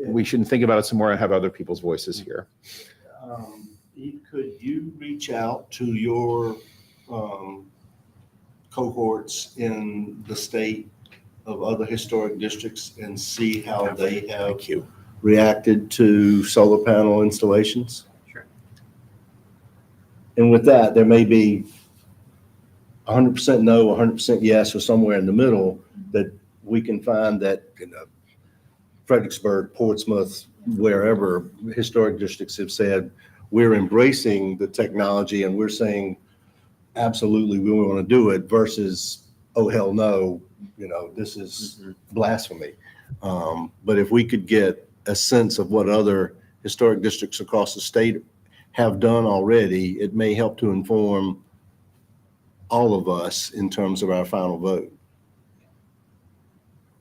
we shouldn't think about it some more and have other people's voices here. Could you reach out to your cohorts in the state of other historic districts and see how they have Thank you. reacted to solar panel installations? Sure. And with that, there may be 100% no, 100% yes, or somewhere in the middle that we can find that, Fredericksburg, Portsmouth, wherever historic districts have said, we're embracing the technology and we're saying, absolutely, we want to do it versus, oh, hell no, this is blasphemy. But if we could get a sense of what other historic districts across the state have done already, it may help to inform all of us in terms of our final vote.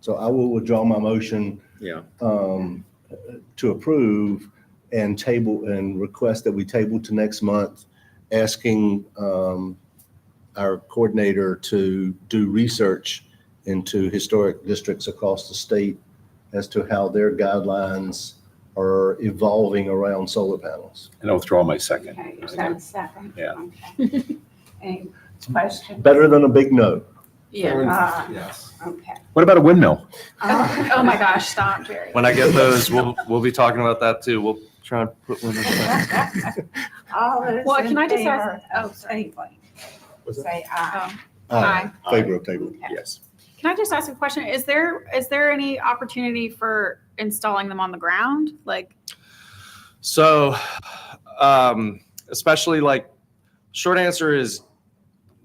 So I will withdraw my motion to approve and table and request that we table to next month, asking our coordinator to do research into historic districts across the state as to how their guidelines are evolving around solar panels. And I'll withdraw my second. Okay, is that a second? Yeah. Okay. Any questions? Better than a big no. Yeah. Yes. Okay. What about a windmill? Oh my gosh, stop, Jerry. When I get those, we'll be talking about that too. We'll try and put one in the All those Well, in can I just favor ask- of tabling, say aye. Aye. Favor of table. Yes. Can I just ask a question? Is there any opportunity for installing them on the ground? Like, So, especially short answer is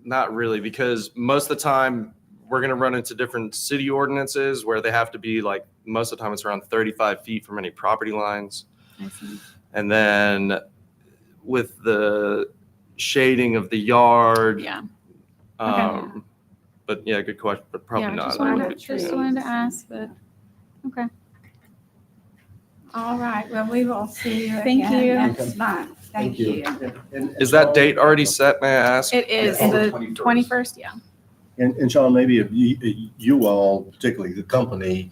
not really, because most of the time we're going to run into different city ordinances where they have to be most of the time it's around 35 feet from any property lines. I see. And then with the shading of the yard. Yeah. But yeah, good question, but probably Yeah, not. just I wanted, wouldn't- just wanted to ask, but, okay. All right, well, we will see you Thank again you. next month. Thank you. you. Is that date already set, may I ask? It is Yeah, the 21st. 21st, yeah. And Sean, maybe if you all, particularly the company,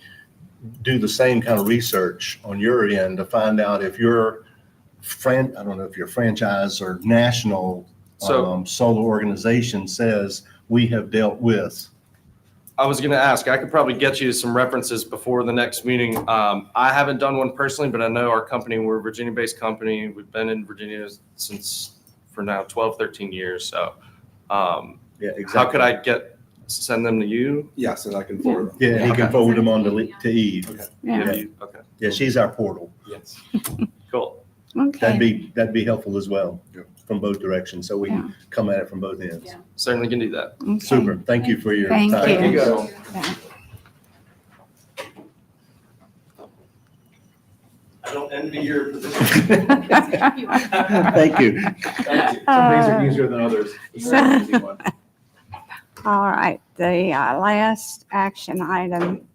do the same kind of research on your end to find out if your I don't know if your franchise or national So- solar organization says we have dealt with I was going to ask, I could probably get you some references before the next meeting. I haven't done one personally, but I know our company, we're a Virginia-based company. We've been in Virginia since for now 12, 13 years. So Yeah, how could I send them to you? Yes, and I can forward them. Yeah, he can Okay. forward them on to Eve. Okay. Yeah. Okay, Yeah, she's our portal. Yes. cool. Okay. That'd be helpful as well Yep. from both directions, so we Yeah. can come at it from both ends. Yeah. Certainly can do that. Okay. Super. Thank you for your Thank time. you. Thank you, guys. Yeah. I don't envy your position. Thank you. Some things are easier than others. This is an easy one. All right, the last action item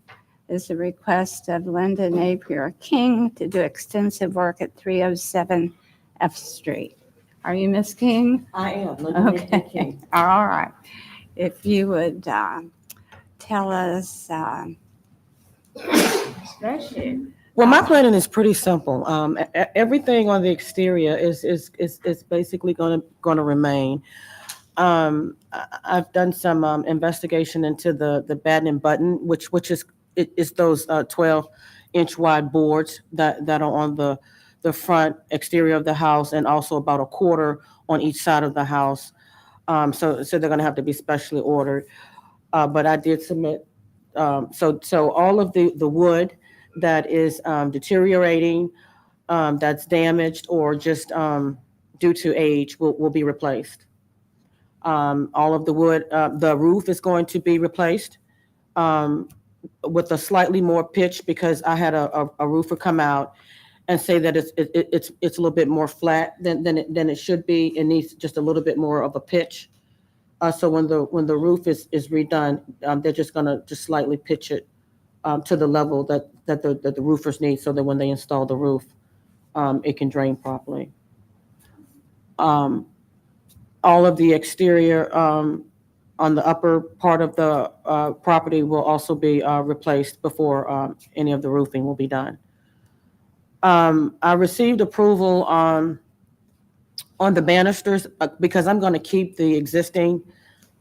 is a request of Linda Napier King to do extensive work at 307 F Street. Are you Miss King? I am. Linda Napier Okay, King. all right. If you would tell us, bless you. Well, my planning is pretty simple. Everything on the exterior is basically going to remain. I've done some investigation into the batten and button, which is those 12-inch wide boards that are on the front exterior of the house, and also about a quarter on each side of the house. So they're going to have to be specially ordered. But I did submit. So all of the wood that is deteriorating, that's damaged, or just due to age will be replaced. All of the wood, the roof is going to be replaced with a slightly more pitch, because I had a roofer come out and say that it's a little bit more flat than it should be. It needs just a little bit more of a pitch. So when the roof is redone, they're just gonna slightly pitch it to the level that the roofers need, so that when they install the roof, it can drain properly. All of the exterior on the upper part of the property will also be replaced before any of the roofing will be done. I received approval on the banisters, because I'm going to keep the existing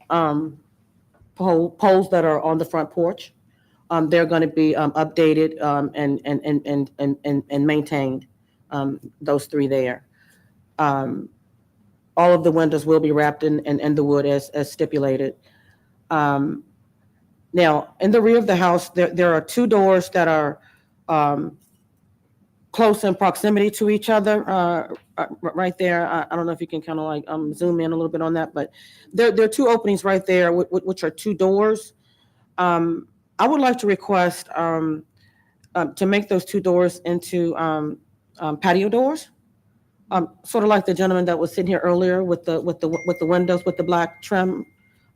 poles that are on the front porch. They're going to be updated and maintained, those three there. All of the windows will be wrapped in the wood as stipulated. Now, in the rear of the house, there are two doors that are close in proximity to each other, right there. I don't know if you can kind of like zoom in a little bit on that, but there are two openings right there, which are two doors. I would like to request to make those two doors into patio doors. Sort of like the gentleman that was sitting here earlier with the windows with the black trim,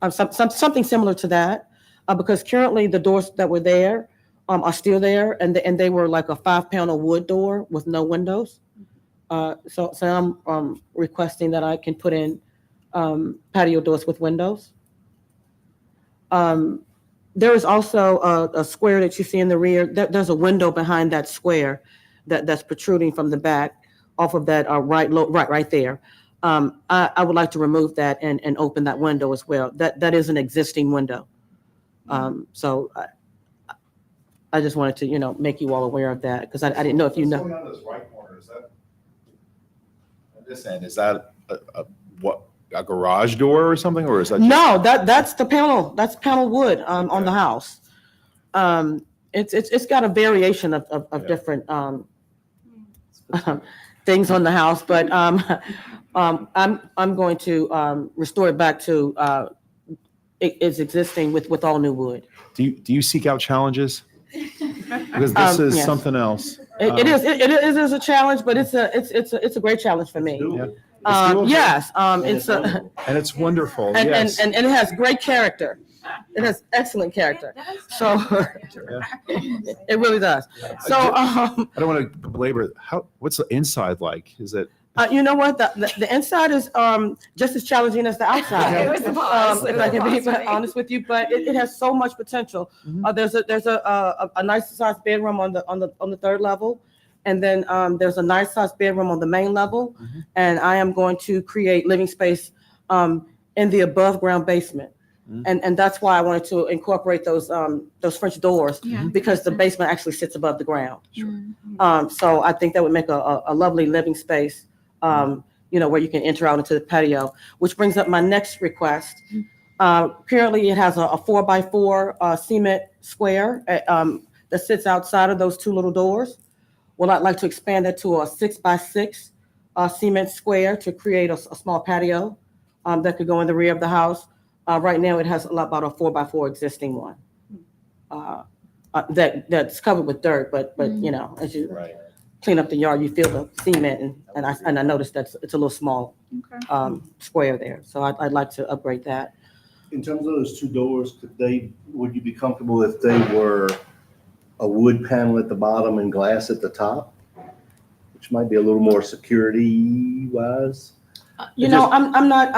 something similar to that, because currently the doors that were there are still there, and they were like a 5-panel wood door with no windows. So I'm requesting that I can put in patio doors with windows. There is also a square that you see in the rear. There's a window behind that square that's protruding from the back off of that right there. I would like to remove that and open that window as well. That is an existing window. So I just wanted to, make you all aware of that, because I didn't know if you know. What's going on in this right corner? Is that, on this end, is that a garage door or something, or is that? No, that's the panel. That's panel wood on the house. It's got a variation of different things on the house, but I'm going to restore it back to its existing with all new wood. Do you seek out challenges? Because this is Yes. something else. It is a challenge, but it's a great challenge for me. Yeah. It's doable. Yes, it's a. And it's wonderful. And, Yes. and it has great character. It has excellent character. So it really does. So I don't want to belabor it. What's the inside like? Is it? you know what? The inside is just as challenging as the outside. It was a pause. If I can be honest with you, but it has so much potential. There's a nice sized bedroom on the third level. And then there's a nice sized bedroom on the main level. And I am going to create living space in the above ground basement. And that's why I wanted to incorporate those French doors, Yeah. because the basement actually sits above the ground. Mm. So I think that would make a lovely living space, where you can enter out into the patio, which brings up my next request. Currently, it has a 4x4 cement square that sits outside of those two little doors. Well, I'd like to expand it to a 6x6 cement square to create a small patio that could go in the rear of the house. Right now, it has about a 4x4 existing one that's covered with dirt, but as you Right. clean up the yard, you feel the cement, and I noticed that it's a little small square there. So I'd like to upgrade that. In terms of those two doors, would you be comfortable if they were a wood panel at the bottom and glass at the top? Which might be a little more security wise. I'm not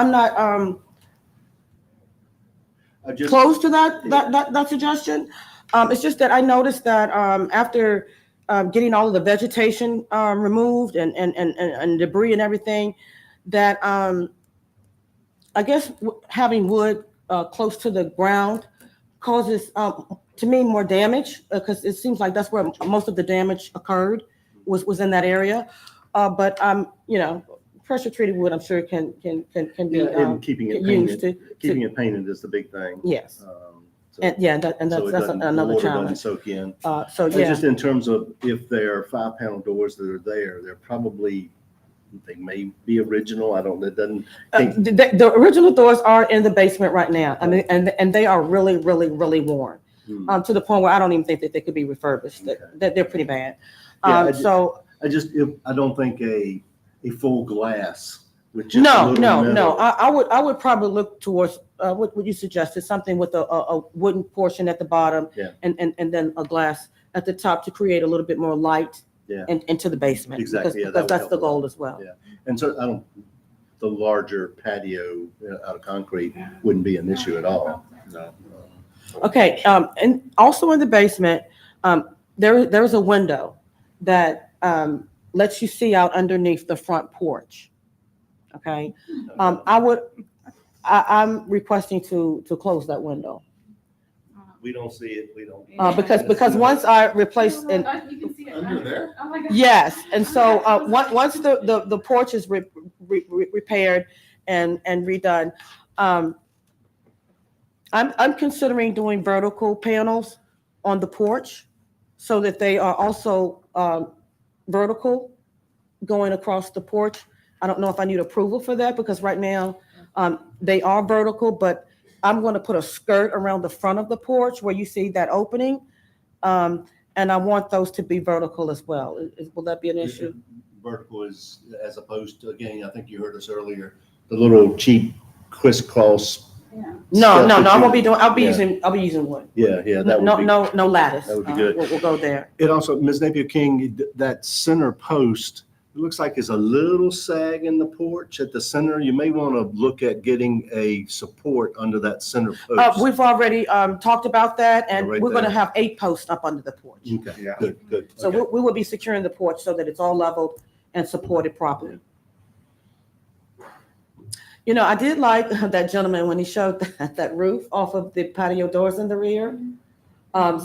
I just, close to that suggestion. It's just that I noticed that after getting all of the vegetation removed and debris and everything, that I guess having wood close to the ground causes, to me, more damage, because it seems like that's where most of the damage occurred was in that area. But pressure treated wood, I'm sure can be and keeping it used painted, to keeping it painted is the big thing. yes. So- And that's so it doesn't- the another water doesn't challenge. soak in. So And yeah, just in terms of if there are 5-panel doors that are there, they may be original. I don't, it doesn't. the original doors are in the basement right now. I mean, and they are really, really, really worn. To the point where I don't even think that they could be refurbished. That they're pretty bad. Yeah, I don't think a full glass with just a little No. metal. I would probably look towards what you suggested, something with a wooden portion at the bottom, Yeah. and then a glass at the top to create a little bit more light Yeah. into the basement. Exactly, yeah, that Because would that's help the a lot. goal as well. Yeah. And so the larger patio out of concrete wouldn't be an issue at all. No. Okay, and also in the basement, there's a window that lets you see out underneath the front porch. Okay, I'm requesting to close that window We don't see it, we don't. because once I replace and You can see it. Under there? Oh my God. yes, and so once the porch is repaired and redone, I'm considering doing vertical panels on the porch so that they are also vertical going across the porch. I don't know if I need approval for that because right now they are vertical, but I'm going to put a skirt around the front of the porch where you see that opening. And I want those to be vertical as well. Will that be an issue? Vertical is, as opposed to, again, I think you heard us earlier, the little cheap crisscross. No, I won't be doing, I'll be Yeah. using wood. Yeah, that would be. No lattice. That would be good. We'll go there. It also, Ms. Napier King, that center post, it looks like it's a little sag in the porch at the center. You may want to look at getting a support under that center post. We've already talked about that, and Right we're going to there. have 8 posts up under the porch. Okay, Yeah. good. So Okay. we will be securing the porch so that it's all leveled and supported properly. I did like that gentleman when he showed that roof off of the patio doors in the rear.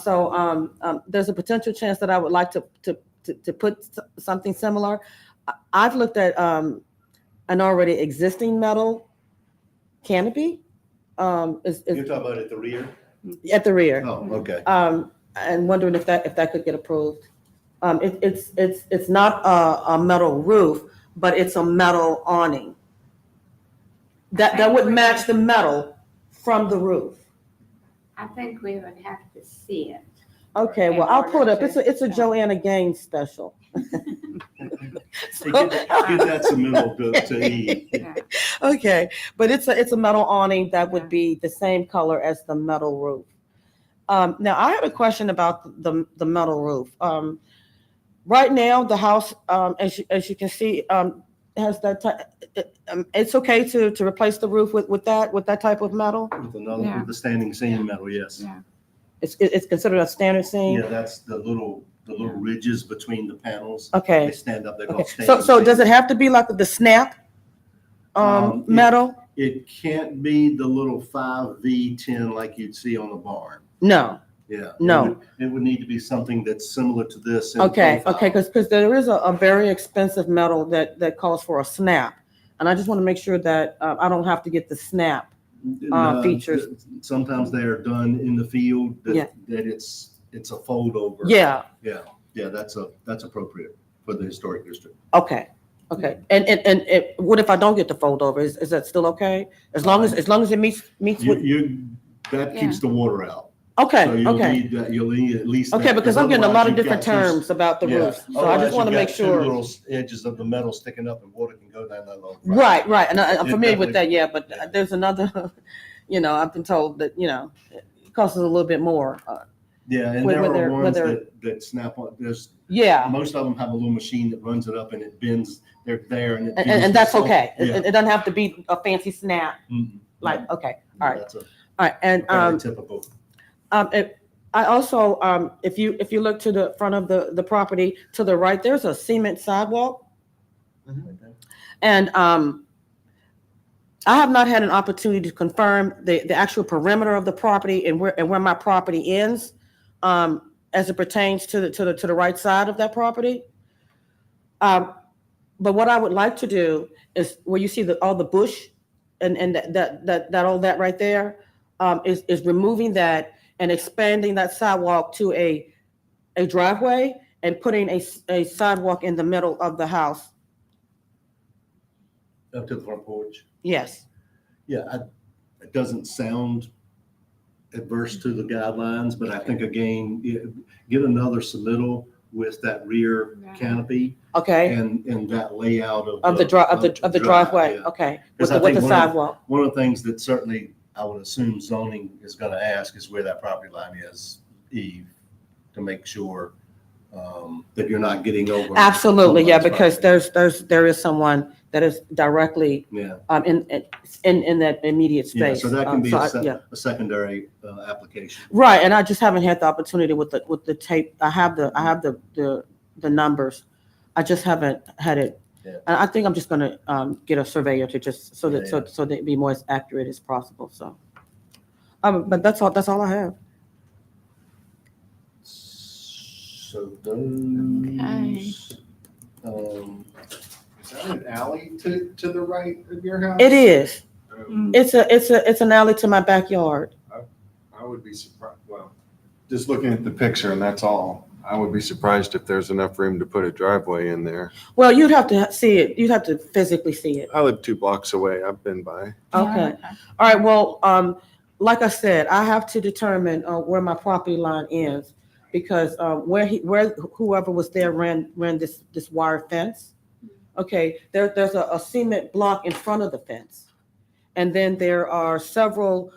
So there's a potential chance that I would like to put something similar. I've looked at an already existing metal canopy. Is You're talking about at the rear? at the rear. Oh, okay. And wondering if that could get approved. It's not a metal roof, but it's a metal awning. That would match the metal from the roof. I think we would have to see it. Okay, well, I'll pull it up. It's a Joanna Gaines special. Hey, give that some middle to eat. Okay, but it's a metal awning that would be the same color as the metal roof. Now I have a question about the metal roof. Right now, the house, as you can see, has that. It's okay to replace the roof with that type of metal. With the standing seam metal, yes. Yeah. It's considered a standard seam. Yeah, that's the little ridges between the panels. Okay. They stand up, they're called Okay. standing So seam. does it have to be like the snap It- metal? It can't be the little 5V10 like you'd see on the barn. No. Yeah. No. It would need to be something that's similar to this. in Okay, profile. okay, because there is a very expensive metal that calls for a snap. And I just want to make sure that I don't have to get the snap. No, features. Sometimes they are done in the field Yeah. that it's a fold over. Yeah, Yeah, that's appropriate for the historic district. okay, okay. And what if I don't get the fold over? Is that still okay? As long as it meets with, That keeps the water out. okay, So you'll okay. need that, you'll need at least. Okay, that, because I'm getting a otherwise lot of you've different got two- terms about the Yeah. roofs. So I Otherwise just want to you've make got two sure. little edges of the metal sticking up and water can go down that little. Right, right. And I'm It familiar with that, definitely- yeah, but there's another, I've been told that, it costs a little bit more. Yeah, and Whether- there are ones whether- that snap on, Yeah, most of them have a little machine that runs it up and it bends, they're there and it. and bends that's the- okay. Yeah. It doesn't have to be a fancy snap, Mhm. like, okay, all right, That's a all right. And, very typical. I also, if you look to the front of the property to the right, there's a cement sidewalk. And I have not had an opportunity to confirm the actual perimeter of the property and where my property ends, as it pertains to the right side of that property. But what I would like to do is where you see all the bush and that all that right there, is removing that and expanding that sidewalk to a driveway and putting a sidewalk in the middle of the house. Up to the front porch. Yes. Yeah, it doesn't sound adverse to the guidelines, but I think again, get another submittal with that rear canopy Okay. and that layout Of the driveway. yeah. Okay. Because With I the think sidewalk. one of the things that certainly I would assume zoning is going to ask is where that property line is, Eve, to make sure that you're not getting over. Absolutely. Yeah. someone's Because property. there is someone that is directly Yeah. in that immediate Yeah, space. so that can be yeah. a secondary application. Right, and I just haven't had the opportunity with the tape. I have the numbers. I just haven't had it. Yeah. And I think I'm just gonna get a surveyor to just so that Yeah, so that it be more as accurate as possible. So, but that's all I have. So those. Is that an alley to the right of your house? It is. Um, It's an alley to my backyard. I would be surprised, well, just looking at the picture and that's all. I would be surprised if there's enough room to put a driveway in there. Well, you'd have to see it. You'd have to physically see it. I live 2 blocks away. I've been by. Okay. All right. Well, like I said, I have to determine where my property line ends because where whoever was there ran this wire fence. Okay. There's a cement block in front of the fence, and then there are several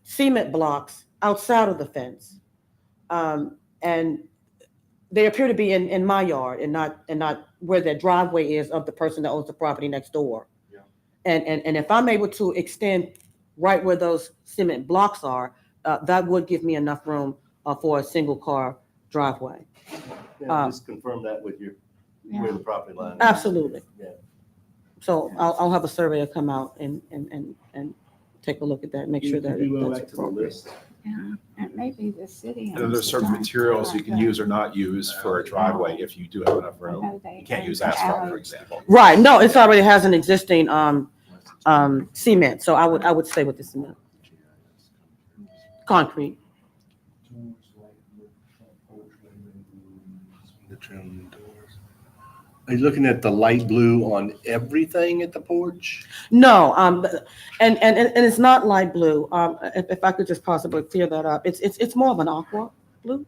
cement blocks outside of the fence, and they appear to be in my yard and not where the driveway is of the person that owns the property next door. Yeah. And if I'm able to extend right where those cement blocks are, that would give me enough room for a single car driveway. Yeah, just confirm that with your, where the property line is. Absolutely. Yeah. So I'll have a surveyor come out and take a look at that, make sure that Could you go that's back to the appropriate. list? Yeah, and maybe the city. And there's certain materials you can use or not use for a driveway if you do have enough room. You can't use asphalt, for example. Right, no, it's already has an existing cement, so I would stay with the cement. Concrete. The trim doors. Are you looking at the light blue on everything at the porch? No, and it's not light blue. If I could just possibly clear that up, it's more of an aqua blue.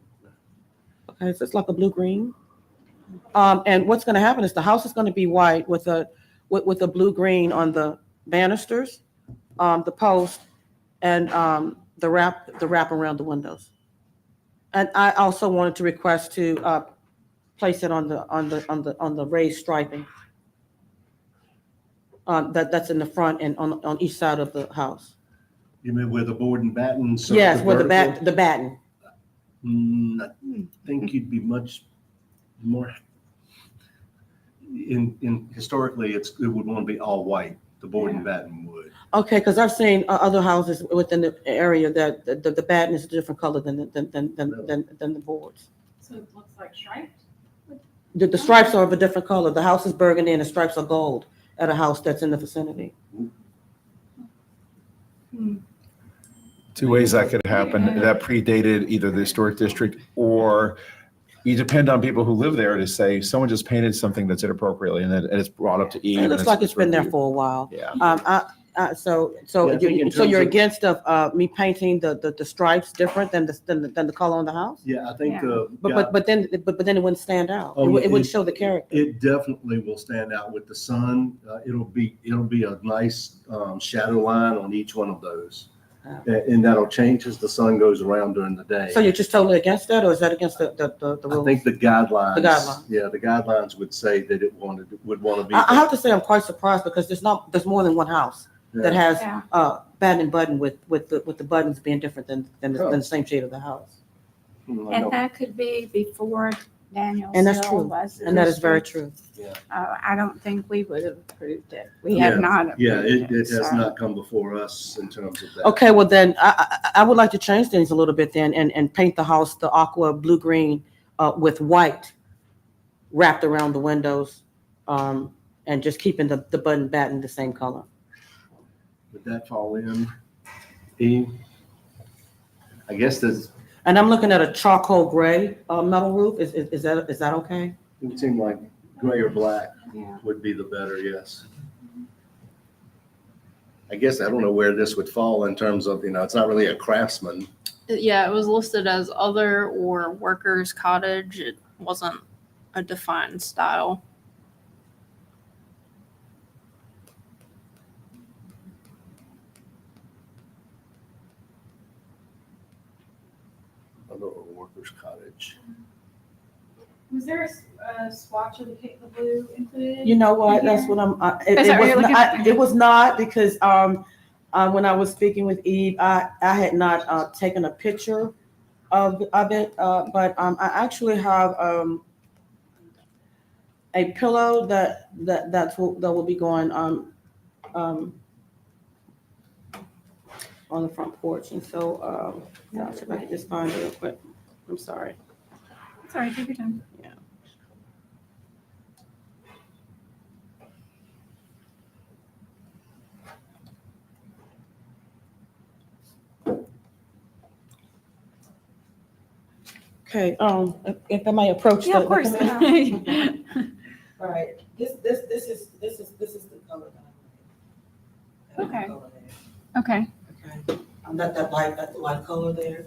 Okay, so it's like a blue green. And what's going to happen is the house is going to be white with a blue green on the banisters, the post, and the wrap around the windows. And I also wanted to request to place it on the raised striping. That's in the front and on each side of the house. You mean where the board and batten? Yes, where the vertical? batten. I think you'd be much more, historically, it would want to be all white. the board and batten would. Okay, because I've seen other houses within the area that the batten is a different color than the boards. So it looks like striped? The stripes are of a different color. The house is burgundy and the stripes are gold at a house that's in the vicinity. Two ways that could happen. That predated either the historic district or you depend on people who live there to say, someone just painted something that's inappropriately and then it's brought up to E. It and looks like it's been there reviewed. for a while. Yeah. So Yeah, I think in so you're terms of- against me painting the stripes different than the color on the house? Yeah, I think, Yeah. But then it wouldn't stand out. Oh, It wouldn't it- show the character. it definitely will stand out with the sun. It'll be a nice shadow line on each one of those. Oh. And that'll change as the sun goes around during the day. So you're just totally against that, or is that against the I rules? think the guidelines. The guidelines. Yeah, the guidelines would say that would want to be. I have to say I'm quite surprised because there's more than one house that Yeah. has Yeah. batten and button with the buttons being different than the same shade of the house. I And know. that could be before Daniel And that's Hill true. was. the And that is very district. true. I don't think we would have approved it. We Yeah. have not approved Yeah, it. it has so. not come before us in terms of that. Okay, well then, I would like to change things a little bit then and paint the house the aqua blue-green with white wrapped around the windows and just keeping the button batten the same color. Would that fall in? E? I guess there's, And I'm looking at a charcoal gray metal roof. Is that okay? it would seem like gray or black Yeah. would be the better, yes. I guess I don't know where this would fall in terms of, it's not really a craftsman. Yeah, it was listed as other or workers cottage. It wasn't a defined style. Other or workers cottage. Was there a swatch of the blue included? You know what? That's what I'm. Is that what you're looking at? It was not because when I was speaking with Eve, I had not taken a picture of it, but I actually have a pillow that will be going on the front porch, and so gosh, if I could just find it real quick. I'm sorry. Sorry, take your time. Okay, if I may approach. Yeah, of course. All right, this is the color. That I'm Okay. color there. Okay. Okay, that light color there.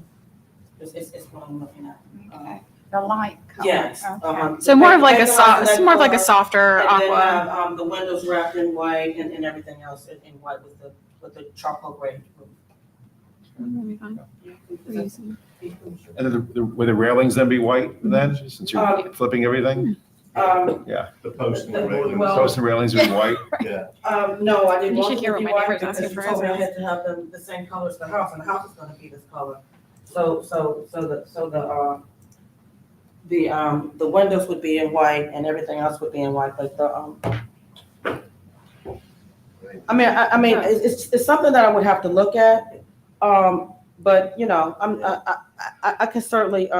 It's what I'm looking at. Okay. The light color. Yes. Okay. So more of like a Make it soft, that more of like a color, softer And then aqua. have the windows wrapped in white and everything else in white with the charcoal gray. That'll be fine. We're using- And then will the railings then be white then, since you're flipping everything? The post and the railing. Well- Posts and railings will be white? Yeah. No, I didn't You want should it hear to be what my white neighbor's because asking you for told me I as well. had to have them the same color as the house, and the house is gonna be this color. So the windows would be in white and everything else would be in white, but I mean, it's something that I would have to look at. But I can certainly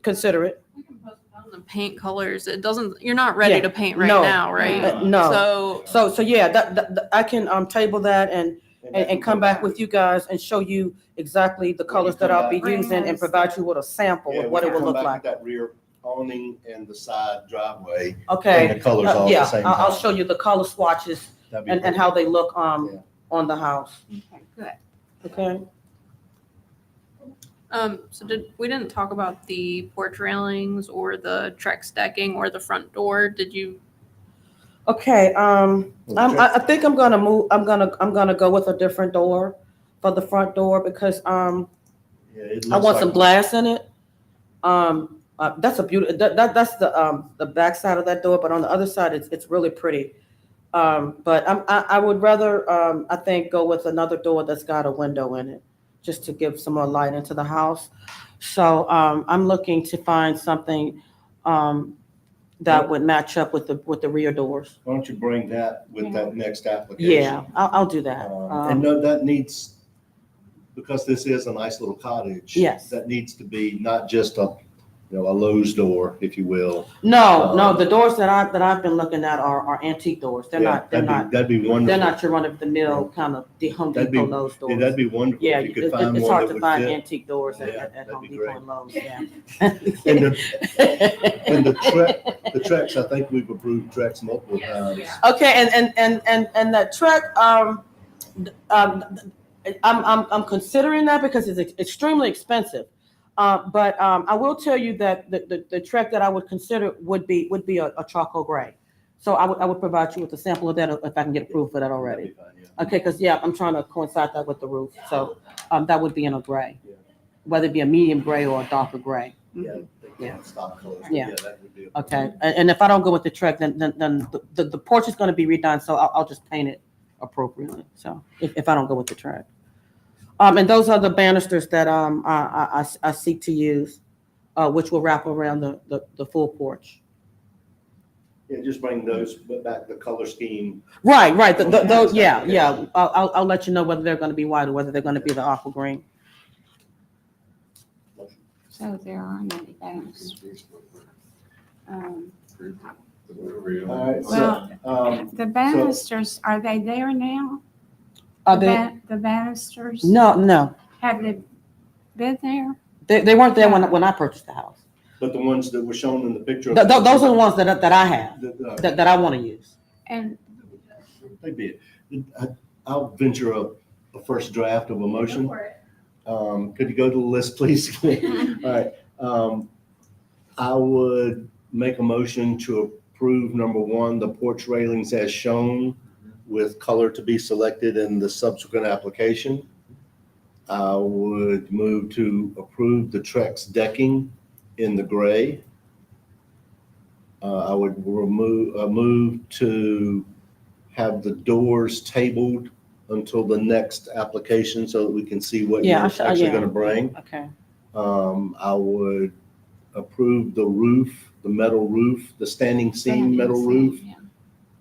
consider it. We can postpone the paint colors. It doesn't, you're not ready Yeah. to paint right No. now, right? No. So So yeah, that I can table that and come back with you guys and show you exactly the colors that I'll be Bring using and those. provide you with a sample Yeah, of what we it can will come look back with like. That rear awning and the side driveway. Okay. And the colors all at the Yeah, same I'll time. show you the color swatches That'd be and perfect. how they look Yeah. on the house. Okay, good. Okay. So we didn't talk about the porch railings or the Trex decking or the front door. Did you? Okay, I think I'm gonna move, I'm gonna go with a different door for the front door because, Yeah, it I looks want some like- glass in it. That's a beautiful, that's the back side of that door, but on the other side, it's really pretty. But I would rather, I think, go with another door that's got a window in it, just to give some more light into the house. So, I'm looking to find something, that would match up with the rear doors. Why don't you bring that with that next application? Yeah, I'll do that. And no, that needs, because this is a nice little cottage. Yes. That needs to be not just a, a Lowe's door, if you will. No, the doors that I've been looking at are antique doors. They're Yeah, not, That'd be wonderful. they're not your run-of-the-mill kind of Home That'd be- Depot Lowe's Yeah, doors. that'd be wonderful Yeah, if you could it's find one hard that to would find fit. antique doors Yeah, at that'd Home be Depot great. and Lowe's, yeah. And the Trex, I think we've approved Trex multiple times. Okay, and that Trek, I'm considering that because it's extremely expensive. But I will tell you that the Trek that I would consider would be a charcoal gray. So I would provide you with a sample of that if I can get approved for that already. That'd be fine, yeah. Okay, because I'm trying to coincide that with the roof. So that would be in a gray, Yeah. whether it be a medium gray or a darker gray. Yeah. Yeah. Stock colors. Yeah. That would be. Okay, and if I don't go with the Trek, then the porch is going to be redone. So I'll just paint it appropriately. So if I don't go with the Trek. And those are the banisters that I seek to use, which will wrap around the full porch. Yeah, just bring those back, the color scheme. Right. Those, yeah. I'll let you know whether they're going to be white or whether they're going to be the aqua green. So there are no banisters. All right, Well, the banisters, are they there now? Are The banisters? No, Have they been there? they weren't there when I purchased the house. but the ones that were shown in the picture. Those are the ones that I have that I want to use. And Maybe, I'll venture a first draft of a motion. Could you go to the list, please? All right. I would make a motion to approve, number one, the porch railings as shown with color to be selected in the subsequent application. I would move to approve the Trex decking in the gray. I would move to have the doors tabled until the next application so that we can see what you're actually going to bring. Okay. I would approve the roof, the metal roof, the standing seam metal roof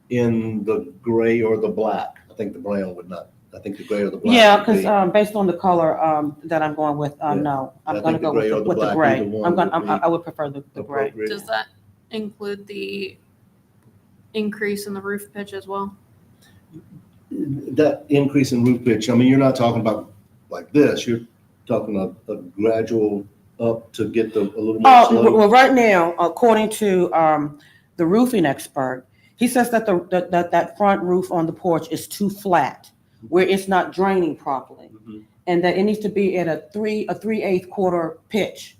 in the gray or the black. I think the brown would not. I think the gray or the black. Yeah, would be- because based on the color that I'm going with, no, I I'm going to think go the gray or the with the black, gray. either one would be I would prefer the gray. appropriate. Does that include the increase in the roof pitch as well? That increase in roof pitch, I mean, you're not talking about like this, you're talking a gradual up to get a little more slope. Well, right now, according to the roofing expert, he says that that front roof on the porch is too flat, where it's not draining properly, Mhm. and that it needs to be at a 3/8 quarter pitch,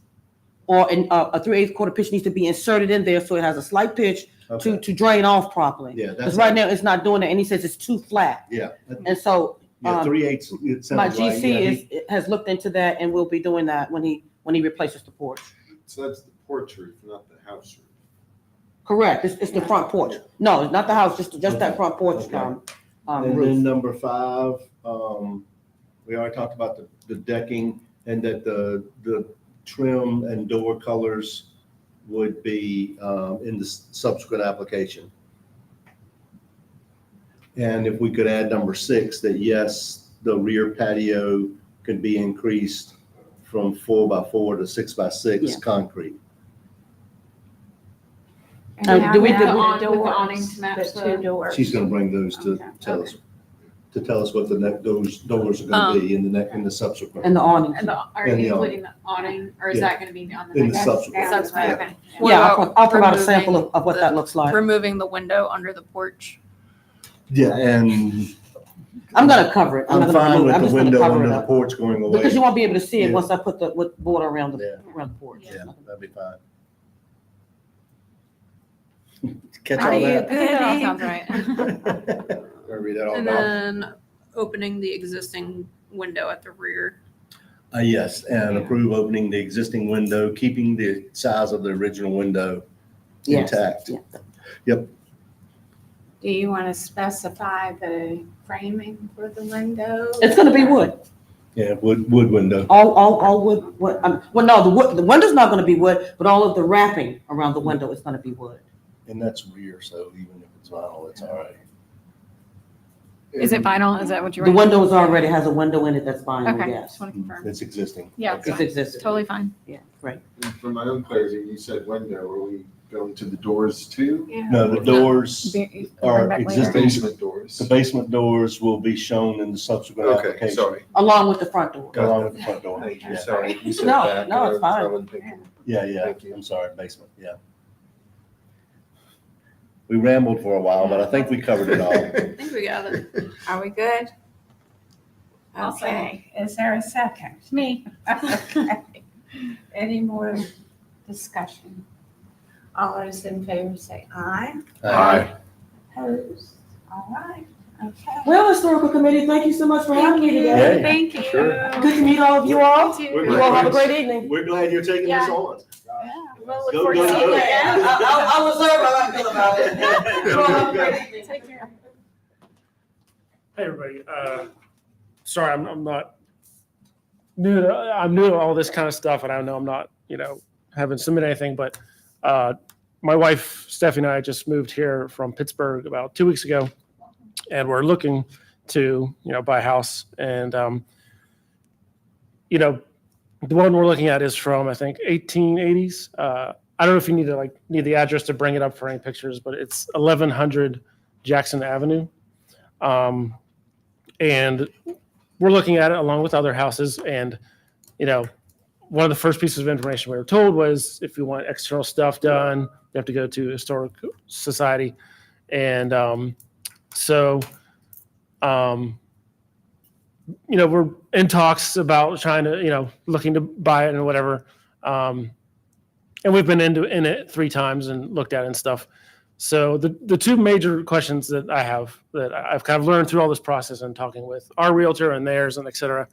or a 3/8 quarter pitch needs to be inserted in there so it has a slight pitch Okay. to drain off properly. Yeah, Because that's, right now it's not doing it, and he says it's too flat, yeah, and so yeah, 3/8, it my sounds like. GC Yeah, he- has looked into that and will be doing that when he replaces the porch. So that's the porch roof, not the house roof. Correct. It's the front porch. No, it's not the house, just that front porch, Okay. And roof. then number 5, we already talked about the decking and that the trim and door colors would be in the subsequent application. And if we could add number 6, that yes, the rear patio could be increased from 4x4 to 6x6 Yeah. concrete. and do we- how do we- about with the doors? awning to match The the- two doors. She's gonna bring those to Okay. tell us what those doors are gonna be in the subsequent. And the awning. And are And you the including the awning, or is Yeah. that gonna be on In the the subsequent. subsequent? Yeah. Okay. What Yeah, about I'll provide a sample removing of what that looks like. Removing the window under the porch. Yeah, and I'm gonna cover it. I'm not gonna fine remove it. with I'm the just gonna window cover under it the up. porch going away. Because you won't be able to see it Yeah. once I put the border around the Yeah. porch. Yeah, that'd be fine. Catch Are all you I that? think that all sounds right. Gotta read that all And down. then opening the existing window at the rear. Yes, and approve opening the existing window, keeping the size of the original window Yes. intact. Yeah. Do you want to specify the framing for the window? It's gonna be wood. Yeah, wood window. All wood, well, no, the window's not gonna be wood, but all of the wrapping around the window is gonna be wood. And that's rear, so even if it's vinyl, it's all right. Is it vinyl? Is that what you The were? windows already has a window in it that's vinyl, Okay, yes. just want to confirm. It's existing. Yeah, Okay. It's existing. totally fine. Yeah, right. For my own clarity, you said window, are we going to the doors too? No, the doors Be- are back later. existing. Basement doors? The basement doors will be shown in the subsequent Okay, application. sorry. Along with the front door. Got Along it. with the front door. Thank you, Yeah. sorry. You said No, back, no, and it's I- fine. I wasn't thinking. Yeah, Thank you. I'm sorry, basement, yeah. We rambled for a while, but I think we covered it all. I think we got it. Are we good? I'll Okay, is there a second? Me. Okay. Any more discussion? All those in favor say aye. Opposed? All right, okay. Well, Historical Committee, thank you so much for having me today. Yay. Thank you. Sure. Good to meet all of you all. You We're too. You all have a great evening. We're glad you're taking this Yeah. on. Yeah, we'll look Go, forward to go, seeing go. you again. I'll reserve how I feel about it. You all have a great evening. Take care. Hey, everybody. Sorry, I'm not new to, I'm new to all this kind of stuff, and I know I'm not, haven't submitted anything, but my wife, Stephanie, and I just moved here from Pittsburgh about 2 weeks ago, and we're looking to, buy a house. And, the one we're looking at is from, I think, 1880s. I don't know if you need the address to bring it up for any pictures, but it's 1100 Jackson Avenue. And we're looking at it along with other houses. And, one of the first pieces of information we were told was if you want external stuff done, you have to go to Historic Society. And we're in talks about trying to, looking to buy it and whatever. And we've been in it 3 times and looked at it and stuff. So the 2 major questions that I have that I've kind of learned through all this process and talking with our realtor and theirs and et cetera.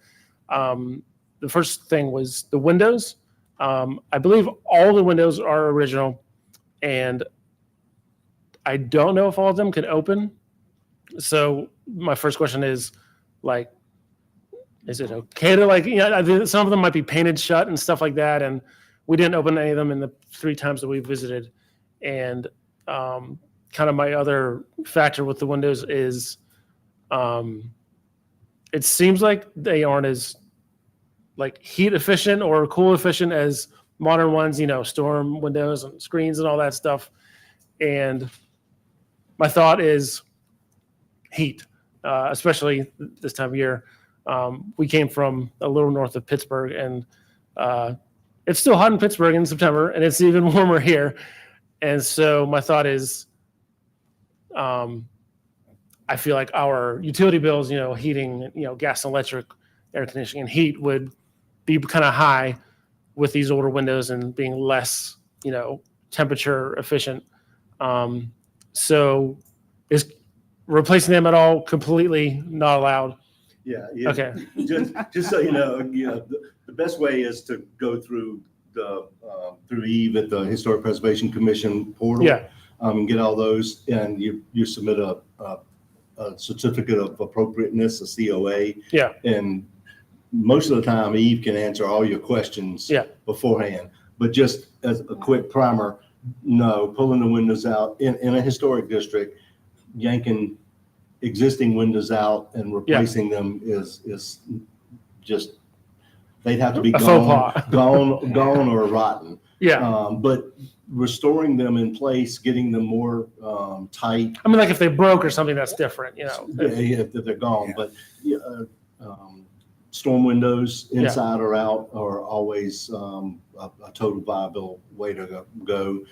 The first thing was the windows. I believe all the windows are original, and I don't know if all of them can open. So my first question is is it okay to I think some of them might be painted shut and stuff like that. And we didn't open any of them in the 3 times that we visited. And kind of my other factor with the windows is it seems like they aren't as heat efficient or cool efficient as modern ones, storm windows and screens and all that stuff. And my thought is heat, especially this time of year. We came from a little north of Pittsburgh, and it's still hot in Pittsburgh in September, and it's even warmer here. And so my thought is, I feel like our utility bills, heating, gas and electric, air conditioning, and heat would be kind of high with these older windows and being less, temperature efficient. So is replacing them at all completely not allowed? Yeah. Okay. Just so you know, the best way is to go through through Eve at the Historic Preservation Commission portal. Yeah. And get all those, and you submit a certificate of appropriateness, a COA. Yeah. And most of the time, Eve can answer all your questions beforehand. But just as a quick primer, no, pulling the windows out in a historic district, yanking existing windows out and replacing them is just, they'd have to be A faux pas. gone or rotten. Yeah. But restoring them in place, getting them more tight. I mean, if they broke or something, that's different, If they're gone, but storm windows, inside or out, are always a total viable way to go.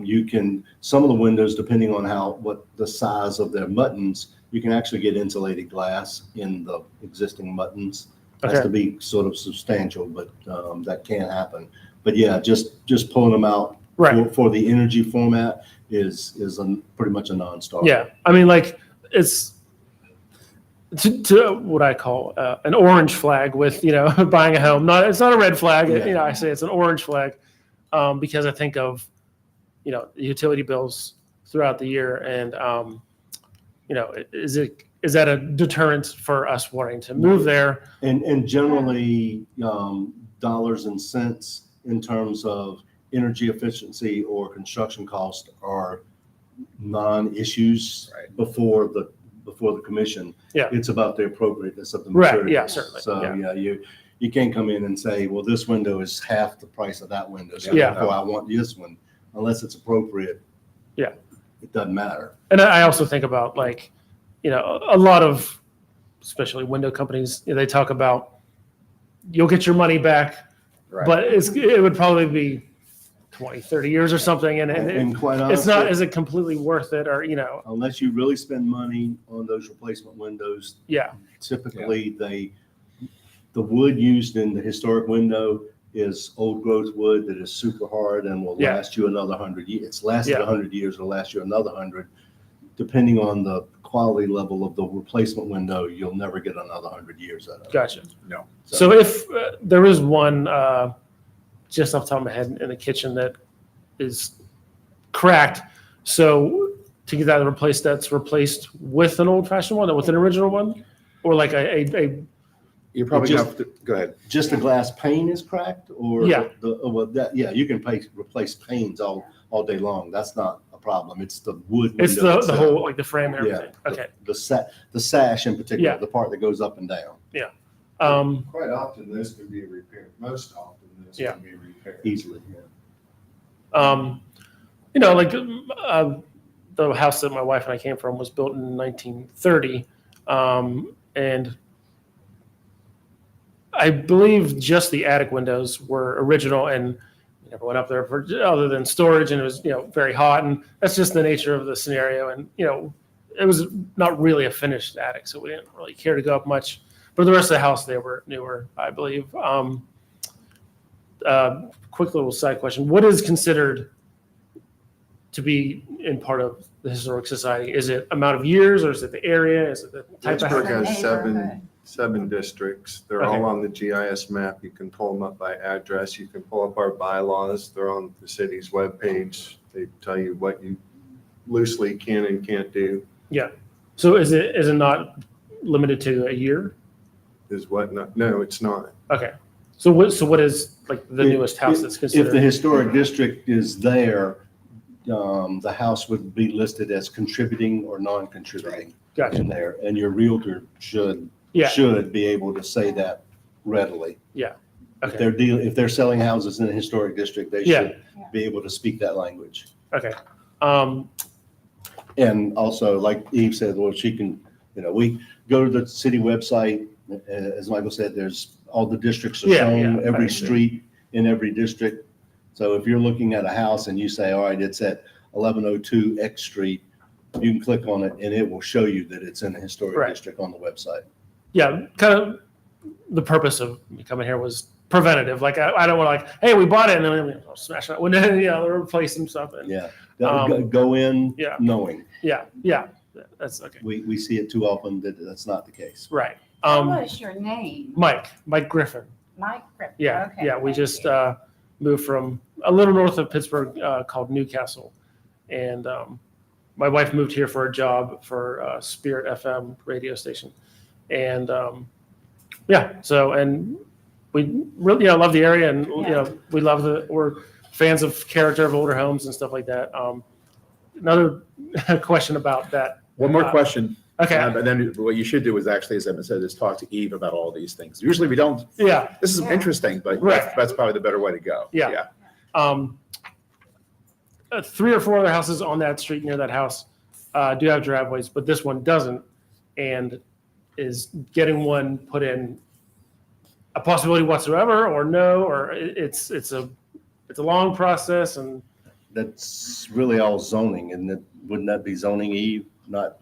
You can, some of the windows, depending on what the size of their muttons, you can actually get insulated glass in the existing muttons. Has to be sort of substantial, but that can happen. But yeah, just pulling them out for the energy format is pretty much a non-starter. Yeah. I mean, it's to what I call an orange flag with, buying a home. It's not a red flag. Yeah. I say it's an orange flag because I think of, utility bills throughout the year. And, is that a deterrent for us wanting to move there? And generally, dollars and cents in terms of energy efficiency or construction cost are non-issues Right. before the commission. Yeah. It's about the appropriateness of the Right, materials. yeah, certainly, So, yeah. you can't come in and say, well, this window is half the price of that window, so Yeah. therefore I want this one, unless it's appropriate. Yeah. It doesn't matter. And I also think about like, a lot of, especially window companies, they talk about you'll get your money back, Right. but it would probably be 20, 30 years or something. And And quite it's not, honestly, is it completely worth it or, unless you really spend money on those replacement windows, yeah, typically the wood used in the historic window is old growth wood that is super hard and will Yeah. last you another 100 years. It's lasted Yeah. 100 years, it'll last you another 100. Depending on the quality level of the replacement window, you'll never get another 100 years out of it. gotcha. No. So if there is one just off the top of my head in the kitchen that is cracked, so to get that replaced, that's replaced with an old fashioned one or with an original one? Or like a You probably Just- have to, go ahead. Just the glass pane is cracked or? Yeah. You can replace panes all day long. That's not a problem. It's the wood it's window the itself. whole, like the frame and Yeah. everything. Okay. The sash in particular, Yeah. the part that goes up and down Quite often, those can be repaired. Most often, those Yeah. can be repaired. easily. Yeah. Like the house that my wife and I came from was built in 1930. And I believe just the attic windows were original and we never went up there for other than storage and it was, very hot and that's just the nature of the scenario. And, it was not really a finished attic, so we didn't really care to go up much. But the rest of the house, they were newer, I believe. Quick little side question. What is considered to be in part of the Historic Society? Is it amount of years or is it the area? Is it the type of Lynchburg house? has seven districts. They're Okay. all on the GIS map. You can pull them up by address. You can pull up our bylaws. They're on the city's webpage. They tell you what you loosely can and can't do. So is it not limited to a year? Is what not? No, it's not. Okay. So what is like the If- newest house that's If the considered? historic district is there, the house would be listed as contributing or non-contributing Gotcha. in there. And your realtor should Yeah. be able to say that readily. If Okay. if they're selling houses in a historic district, they Yeah. should be able to speak that language. Okay. And also, like Eve said, well, she can, we go to the city website. As Michael said, there's all the districts are Yeah, shown, yeah, every I see. street in every district. So if you're looking at a house and you say, all right, it's at 1102 X Street, you can click on it and it will show you that it's in a historic Right. district on the website. Yeah. Kind of the purpose of me coming here was preventative. Like I don't want to like, hey, we bought it and then we smash it. When replace some stuff. And Yeah. Um, Go in yeah. knowing. yeah. That's okay. We see it too often that that's not the case. Right. What was your name? Mike Griffin. Mike Griffin. Yeah. Okay, Yeah. We thank just you. moved from a little north of Pittsburgh called Newcastle. And my wife moved here for a job for Spirit FM radio station. And and we really love the area and we love we're fans of character of older homes and stuff like that. Another question about that. One more question. Okay. And then what you should do is actually, as Emma said, is talk to Eve about all these things. Usually we don't, Yeah. this is Yeah. interesting, but Right. that's probably the better way to go. Yeah. 3 or 4 other houses on that street near that house do have driveways, but this one doesn't, and is getting one put in a possibility whatsoever, or no, or it's a long process, and That's really all zoning, and wouldn't that be zoning, Eve, not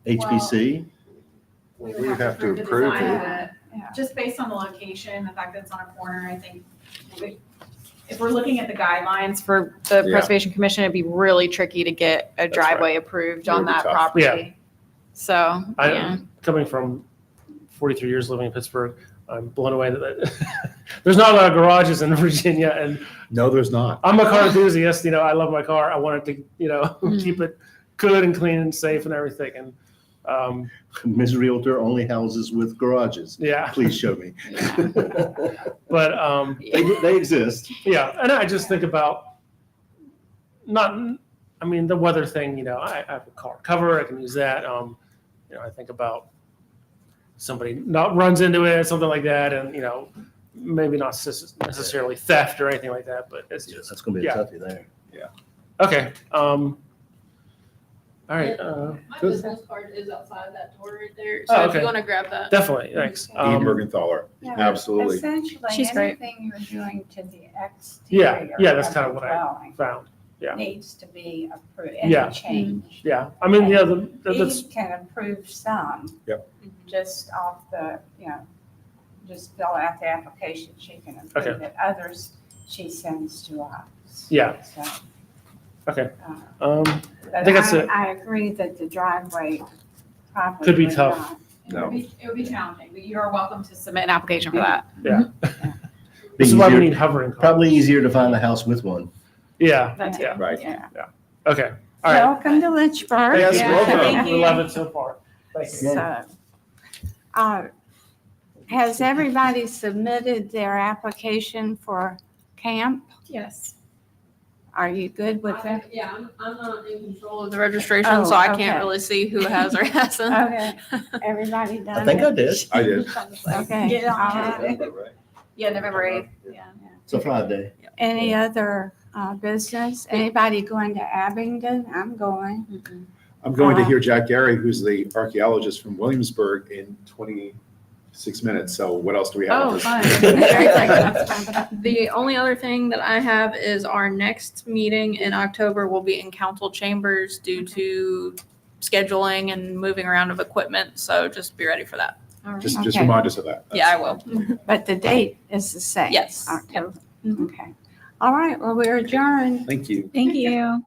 HPC? We would have to approve it. Yeah. Just based on the location, the fact that it's on a corner, I think if we're looking at the guidelines for the Yeah. Preservation Commission, it'd be really tricky to get a right. driveway approved It would on be that tough. property. Yeah. So, yeah. coming from 43 years living in Pittsburgh, I'm blown away that there's not a lot of garages in Virginia, and No, there's not. I'm a car enthusiast. I love my car. I want it to, keep it good and clean and safe and everything. And Ms. Realtor, only houses with garages. yeah, Please show me. but They exist. yeah, and I just think about not I mean, the weather thing, I have a car cover, I can use that. I think about somebody not runs into it, something like that, and, maybe not necessarily theft or anything like that, but it's just, That's gonna be a yeah. toughie there. Okay. All right. My Good. business card is outside that door right there. Oh, So if okay. you want to grab that. Definitely. Thanks. Dean Mergenthaler. Yeah, Absolutely. Essentially, She's great. anything you're doing to the Yeah, exterior. yeah, that's of kind the of what I dwelling found. Yeah. Needs to be approved, Yeah. any change. Yeah. I mean, yeah, that's, Eve can approve some. Yep. Just off the, just fill out the application, she can approve Okay. it. Others, she sends to us. Yeah. So, okay. but I think that's it. I agree that the driveway probably. Could be would tough. not. It would be challenging, but you are welcome to submit an application for that. Yeah. Be This is why we easier- need hovering cars. Probably easier to find a house with one. Yeah. That too. Yeah. Right. Yeah. Okay. All right. Welcome to Lynchburg. Yes, Yeah. welcome. Thank We you. love it so far. Thank you. So, has everybody submitted their application for camp? Yes. Are you good with that? Yeah, I'm not in control of the registration, Oh, so I okay. can't really see who has or hasn't. Okay, everybody done I think it? I did. I did. Okay. Get on all right. Yeah, November 8th. Yeah. It's a Friday. Any other business? Anybody going to Abingdon? I'm going. I'm going to hear Jack Gary, who's the archaeologist from Williamsburg, in 26 minutes. So what else do we have? Oh, fun. Very exciting. The only other thing that I have is our next meeting in October will be in council chambers due to scheduling and moving around of equipment. So just be ready for that. Just Okay. remind us of that. Yeah, I will. But the date is the same? Yes. October. Okay. All right, well, we're adjourned. Thank you. Thank you.